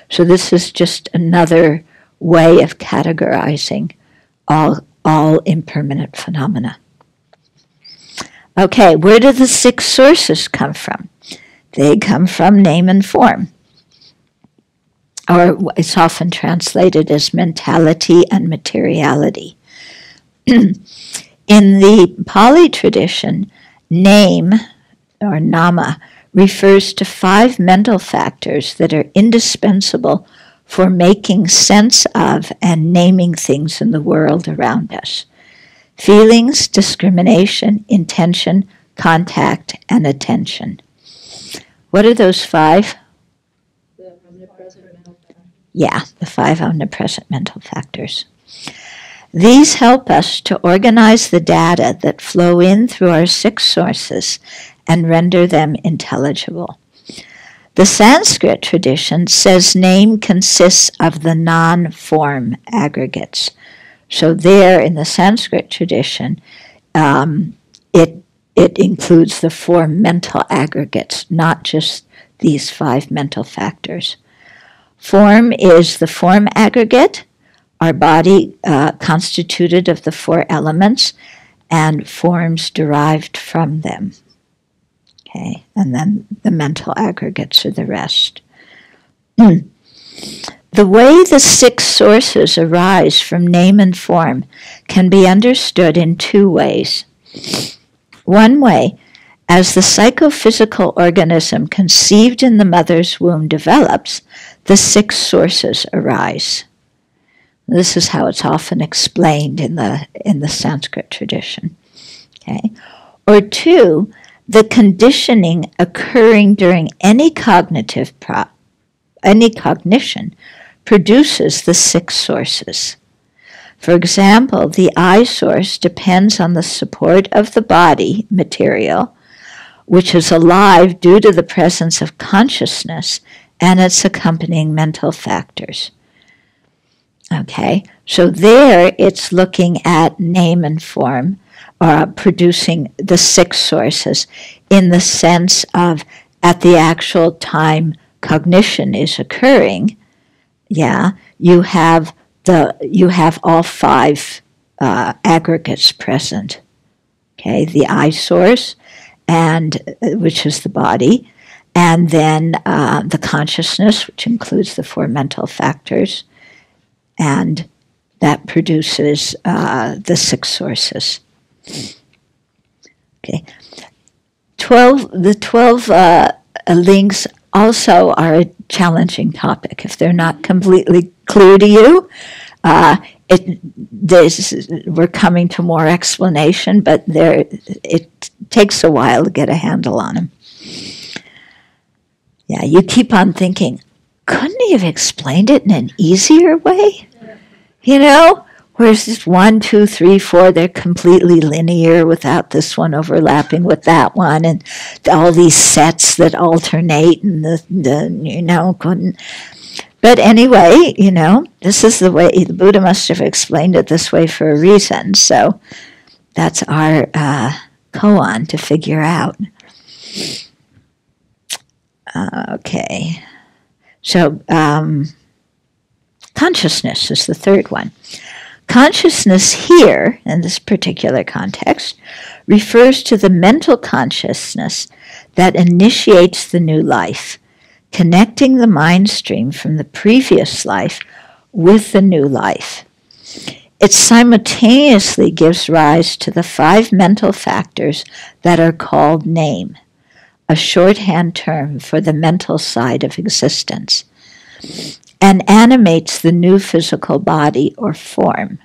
So this is just another way of categorizing all impermanent phenomena. Okay, where do the 6 sources come from? They come from name and form. Or it's often translated as mentality and materiality. In the Pali tradition, name, or nama, refers to 5 mental factors that are indispensable for making sense of and naming things in the world around us. Feelings, discrimination, intention, contact, and attention. What are those 5? The omnipresent mental factors. Yeah, the 5 omnipresent mental factors. These help us to organize the data that flow in through our 6 sources and render them intelligible. The Sanskrit tradition says name consists of the non-form aggregates. So there in the Sanskrit tradition, it includes the 4 mental aggregates, not just these 5 mental factors. Form is the form aggregate, our body constituted of the 4 elements, and forms derived from them. Okay, and then the mental aggregates are the rest. The way the 6 sources arise from name and form can be understood in 2 ways. One way, as the psychophysical organism conceived in the mother's womb develops, the 6 sources arise. This is how it's often explained in the Sanskrit tradition. Okay? Or 2, the conditioning occurring during any cognition produces the 6 sources. For example, the I source depends on the support of the body material, which is alive due to the presence of consciousness and its accompanying mental factors. Okay, so there it's looking at name and form, or producing the 6 sources in the sense of at the actual time cognition is occurring. Yeah, you have all 5 aggregates present. Okay, the I source, and which is the body, and then the consciousness, which includes the 4 mental factors, and that produces the 6 sources. Okay, the 12 links also are a challenging topic. If they're not completely clear to you, we're coming to more explanation, but it takes a while to get a handle on them. Yeah, you keep on thinking, couldn't he have explained it in an easier way? Whereas this 1, 2, 3, 4, they're completely linear without this one overlapping with that one, and all these sets that alternate, and couldn't. But anyway, this is the way the Buddha must have explained it this way for a reason. So that's our koan to figure out. Okay. So, consciousness is the third one. Consciousness here, in this particular context, refers to the mental consciousness that initiates the new life, connecting the mind stream from the previous life with the new life. It simultaneously gives rise to the 5 mental factors that are called name, a shorthand term for the mental side of existence, and animates the new physical body or form.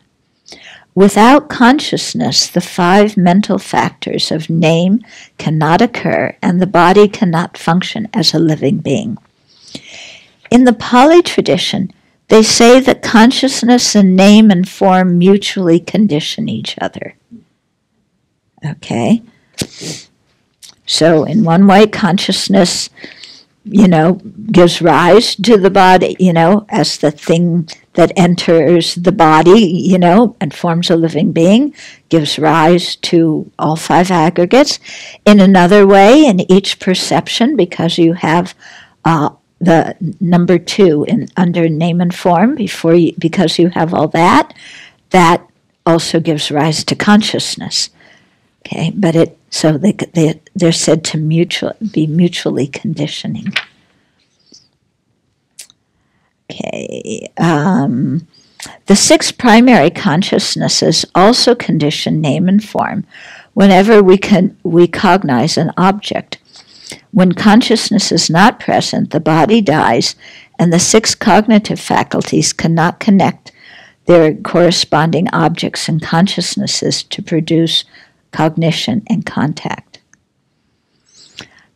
Without consciousness, the 5 mental factors of name cannot occur, and the body cannot function as a living being. In the Pali tradition, they say that consciousness and name and form mutually condition each other. Okay? So in one way, consciousness, gives rise to the body, as the thing that enters the body, and forms a living being, gives rise to all 5 aggregates. In another way, in each perception, because you have the number 2 under name and form, because you have all that also gives rise to consciousness. Okay, but they're said to be mutually conditioning. Okay, the 6 primary consciousnesses also condition name and form whenever we cognize an object. When consciousness is not present, the body dies, and the 6 cognitive faculties cannot connect their corresponding objects and consciousnesses to produce cognition and contact.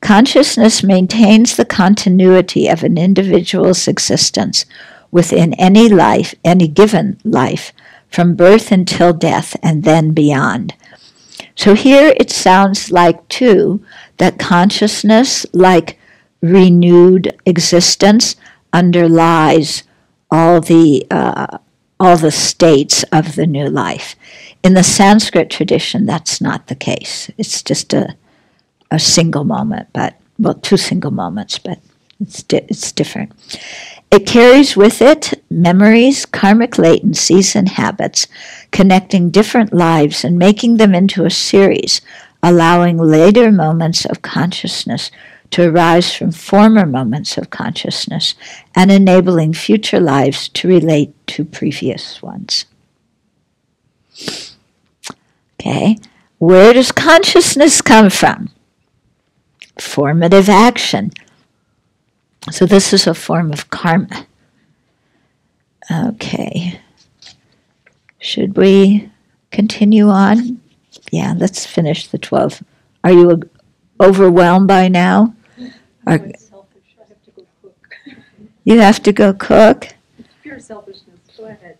Consciousness maintains the continuity of an individual's existence within any given life, from birth until death and then beyond. So here it sounds like, too, that consciousness, like renewed existence, underlies all the states of the new life. In the Sanskrit tradition, that's not the case. It's just a single moment, 2 single moments, but it's different. It carries with it memories, karmic latencies, and habits, connecting different lives and making them into a series, allowing later moments of consciousness to arise from former moments of consciousness and enabling future lives to relate to previous ones. Okay, where does consciousness come from? Formative action. So this is a form of karma. Okay. Should we continue on? Yeah, let's finish the 12. Are you overwhelmed by now? It's selfish. I have to go cook. You have to go cook? It's pure selfishness. Go ahead.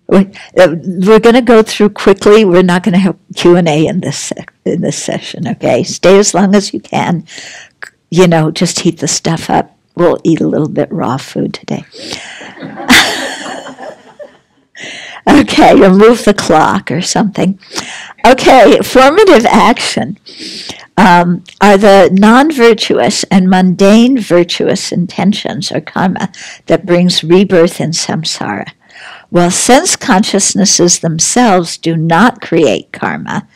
We're going to go through quickly. We're not going to have Q&A in this session, okay? Stay as long as you can. Just heat the stuff up. We'll eat a little bit raw food today. Okay, or move the clock or something. Okay, formative action are the non-virtuous and mundane virtuous intentions or karma that brings rebirth in samsara. While sense consciousnesses themselves do not create karma,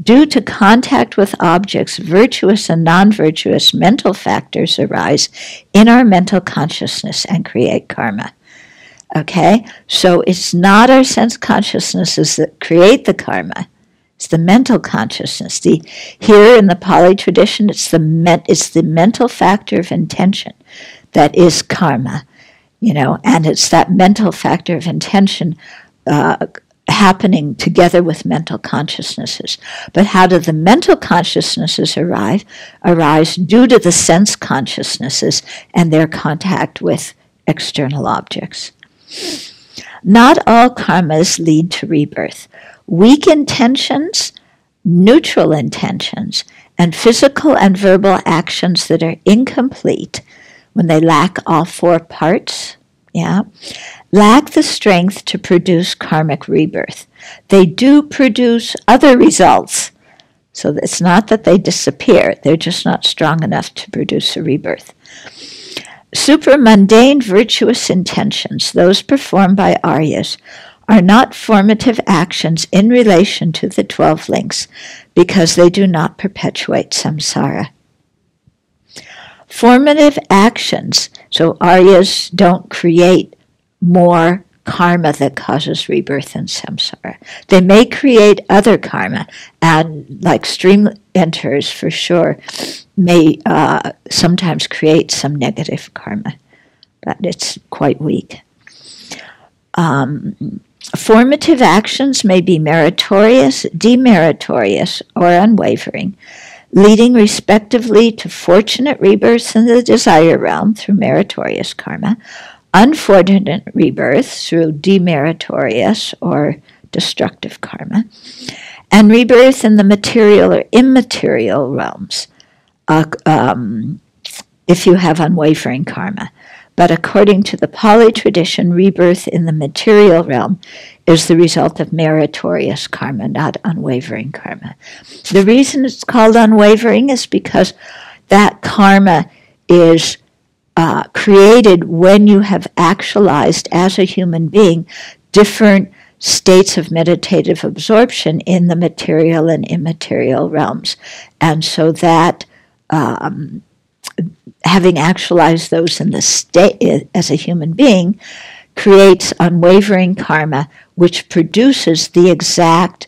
due to contact with objects, virtuous and non-virtuous mental factors arise in our mental consciousness and create karma. Okay? So it's not our sense consciousnesses that create the karma. It's the mental consciousness. Here in the Pali tradition, it's the mental factor of intention that is karma. And it's that mental factor of intention happening together with mental consciousnesses. But how do the mental consciousnesses arise due to the sense consciousnesses and their contact with external objects? Not all karmas lead to rebirth. Weak intentions, neutral intentions, and physical and verbal actions that are incomplete, when they lack all 4 parts, lack the strength to produce karmic rebirth. They do produce other results, So it's not that they disappear, they're just not strong enough to produce a rebirth. Supramundane virtuous intentions, those performed by Aryas, are not formative actions in relation to the 12 links because they do not perpetuate samsara. Formative actions, so Aryas don't create more karma that causes rebirth in samsara. They may create other karma, and like stream enters for sure, may sometimes create some negative karma, but it's quite weak. Formative actions may be meritorious, demeritorious, or unwavering, leading respectively to fortunate rebirths in the desire realm through meritorious karma, unfortunate rebirths through demeritorious or destructive karma, and rebirth in the material or immaterial realms if you have unwavering karma. But according to the Pali tradition, rebirth in the material realm is the result of meritorious karma, not unwavering karma. The reason it's called unwavering is because that karma is created when you have actualized as a human being different states of meditative absorption in the material and immaterial realms. And so that having actualized those in the state as a human being creates unwavering karma, which produces the exact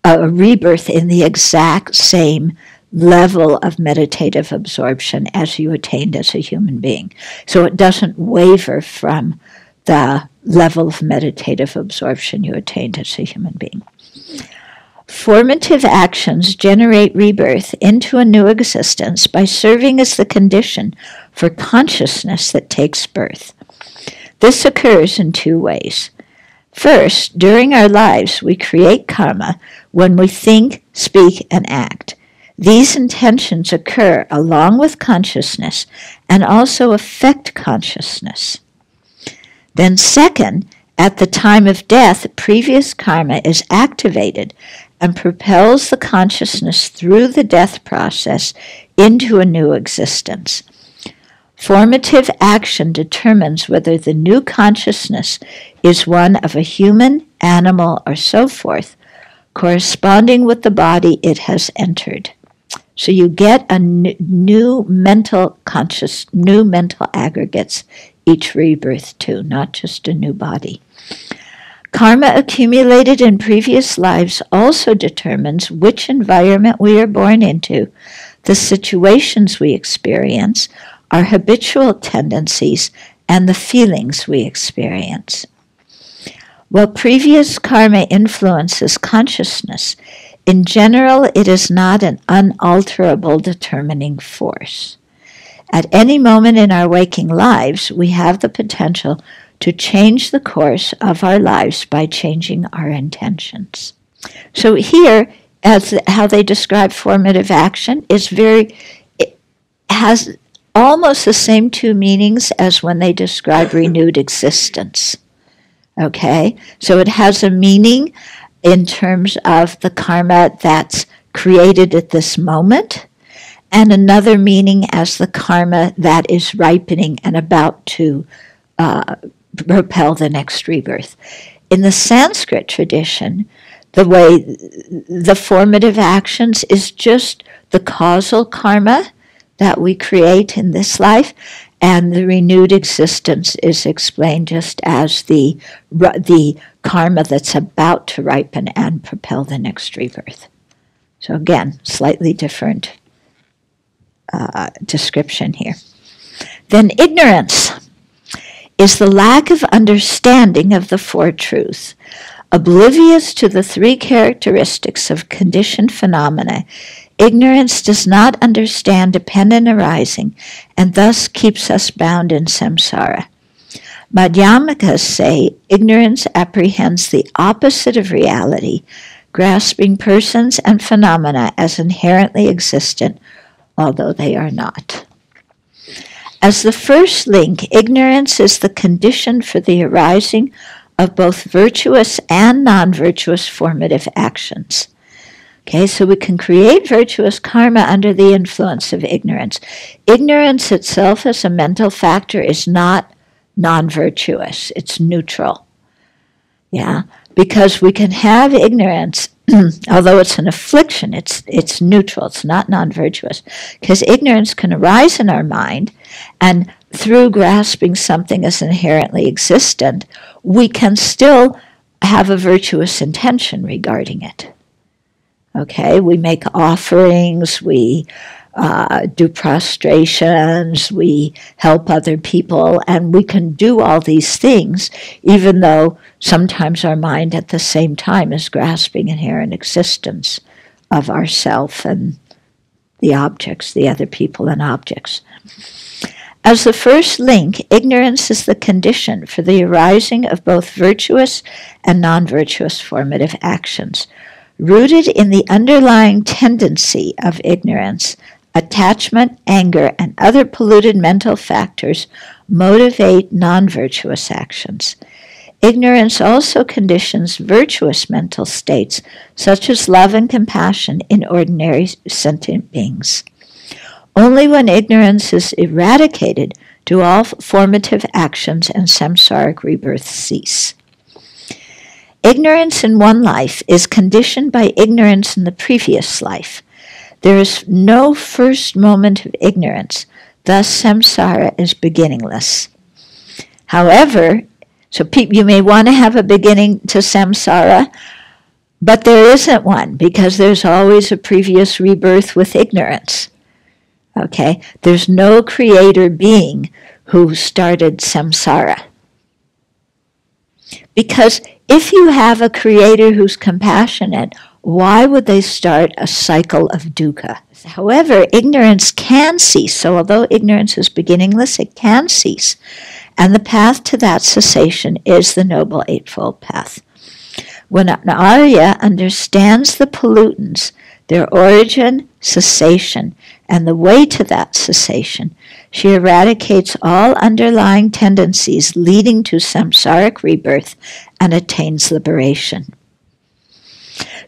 rebirth in the exact same level of meditative absorption as you attained as a human being. So it doesn't waver from the level of meditative absorption you attained as a human being. Formative actions generate rebirth into a new existence by serving as the condition for consciousness that takes birth. This occurs in two ways. First, during our lives, we create karma when we think, speak, and act. These intentions occur along with consciousness and also affect consciousness. Then second, at the time of death, previous karma is activated and propels the consciousness through the death process into a new existence. Formative action determines whether the new consciousness is one of a human, animal, or so forth, corresponding with the body it has entered. So you get a new mental aggregates each rebirth too, not just a new body. Karma accumulated in previous lives also determines which environment we are born into, the situations we experience, our habitual tendencies, and the feelings we experience. While previous karma influences consciousness, in general it is not an unalterable determining force. At any moment in our waking lives, we have the potential to change the course of our lives by changing our intentions. So here, as how they describe formative action, it has almost the same two meanings as when they describe renewed existence. Okay? So it has a meaning in terms of the karma that's created at this moment, and another meaning as the karma that is ripening and about to propel the next rebirth. In the Sanskrit tradition, the way the formative actions is just the causal karma that we create in this life, and the renewed existence is explained just as the karma that's about to ripen and propel the next rebirth. So again, slightly different description here. Then ignorance is the lack of understanding of the Four Truths. Oblivious to the three characteristics of conditioned phenomena, ignorance does not understand dependent arising and thus keeps us bound in samsara. Madhyamikas say ignorance apprehends the opposite of reality, grasping persons and phenomena as inherently existent, although they are not. As the first link, ignorance is the condition for the arising of both virtuous and non-virtuous formative actions. Okay, so we can create virtuous karma under the influence of ignorance. Ignorance itself as a mental factor is not non-virtuous. It's neutral. Yeah, because we can have ignorance, although it's an affliction, it's neutral. It's not non-virtuous. Because ignorance can arise in our mind, and through grasping something as inherently existent, we can still have a virtuous intention regarding it. Okay, we make offerings, we do prostrations, we help other people, and we can do all these things, even though sometimes our mind at the same time is grasping inherent existence of ourself and the objects, the other people and objects. As the first link, ignorance is the condition for the arising of both virtuous and non-virtuous formative actions. Rooted in the underlying tendency of ignorance, attachment, anger, and other polluted mental factors motivate non-virtuous actions. Ignorance also conditions virtuous mental states, such as love and compassion in ordinary sentient beings. Only when ignorance is eradicated do all formative actions and samsaric rebirths cease. Ignorance in one life is conditioned by ignorance in the previous life. There is no first moment of ignorance, thus samsara is beginningless. However, so you may want to have a beginning to samsara, but there isn't one, because there's always a previous rebirth with ignorance. Okay? There's no creator being who started samsara. Because if you have a creator who's compassionate, why would they start a cycle of dukkha? However, ignorance can cease. So although ignorance is beginningless, it can cease. And the path to that cessation is the Noble Eightfold Path. When an Arya understands the pollutants, their origin, cessation, and the way to that cessation, she eradicates all underlying tendencies leading to samsaric rebirth and attains liberation.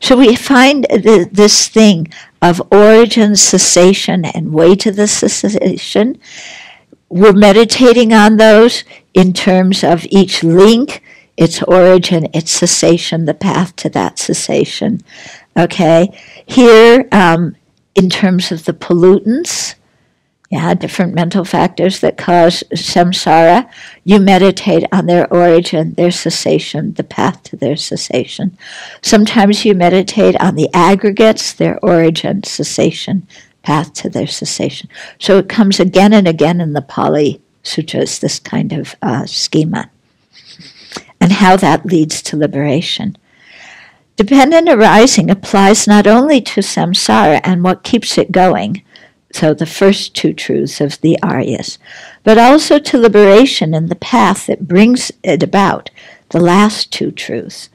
So we find this thing of origin, cessation, and way to the cessation. We're meditating on those in terms of each link, its origin, its cessation, the path to that cessation. Okay? Here, in terms of the pollutants, different mental factors that cause samsara, you meditate on their origin, their cessation, the path to their cessation. Sometimes you meditate on the aggregates, their origin, cessation, path to their cessation. So it comes again and again in the Pali Sutras, this kind of schema, and how that leads to liberation. Dependent arising applies not only to samsara and what keeps it going, so the first two truths of the Aryas, but also to liberation and the path that brings it about, the last two truths.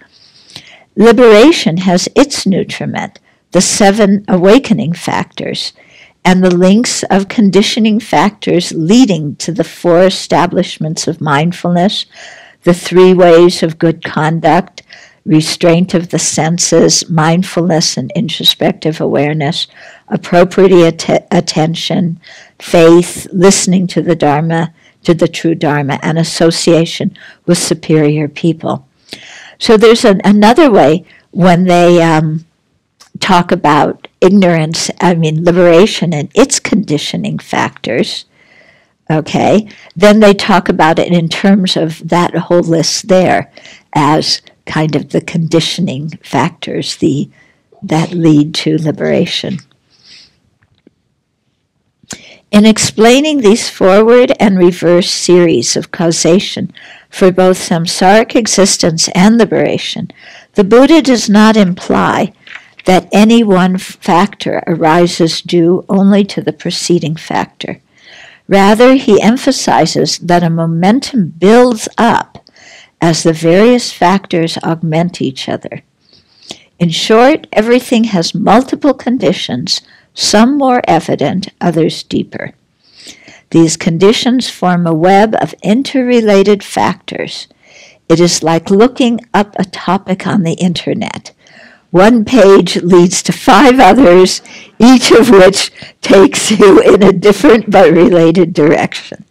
Liberation has its nutriment, the 7 awakening factors, and the links of conditioning factors leading to the 4 establishments of mindfulness, the 3 ways of good conduct, restraint of the senses, mindfulness and introspective awareness, appropriate attention, faith, listening to the Dharma, to the true Dharma, and association with superior people. So there's another way when they talk about ignorance, liberation and its conditioning factors, okay, then they talk about it in terms of that whole list there as kind of the conditioning factors that lead to liberation. In explaining these forward and reverse series of causation for both samsaric existence and liberation, the Buddha does not imply that any one factor arises due only to the preceding factor. Rather, he emphasizes that a momentum builds up as the various factors augment each other. In short, everything has multiple conditions, some more evident, others deeper. These conditions form a web of interrelated factors. It is like looking up a topic on the internet. one page leads to 5 others, each of which takes you in a different but related direction.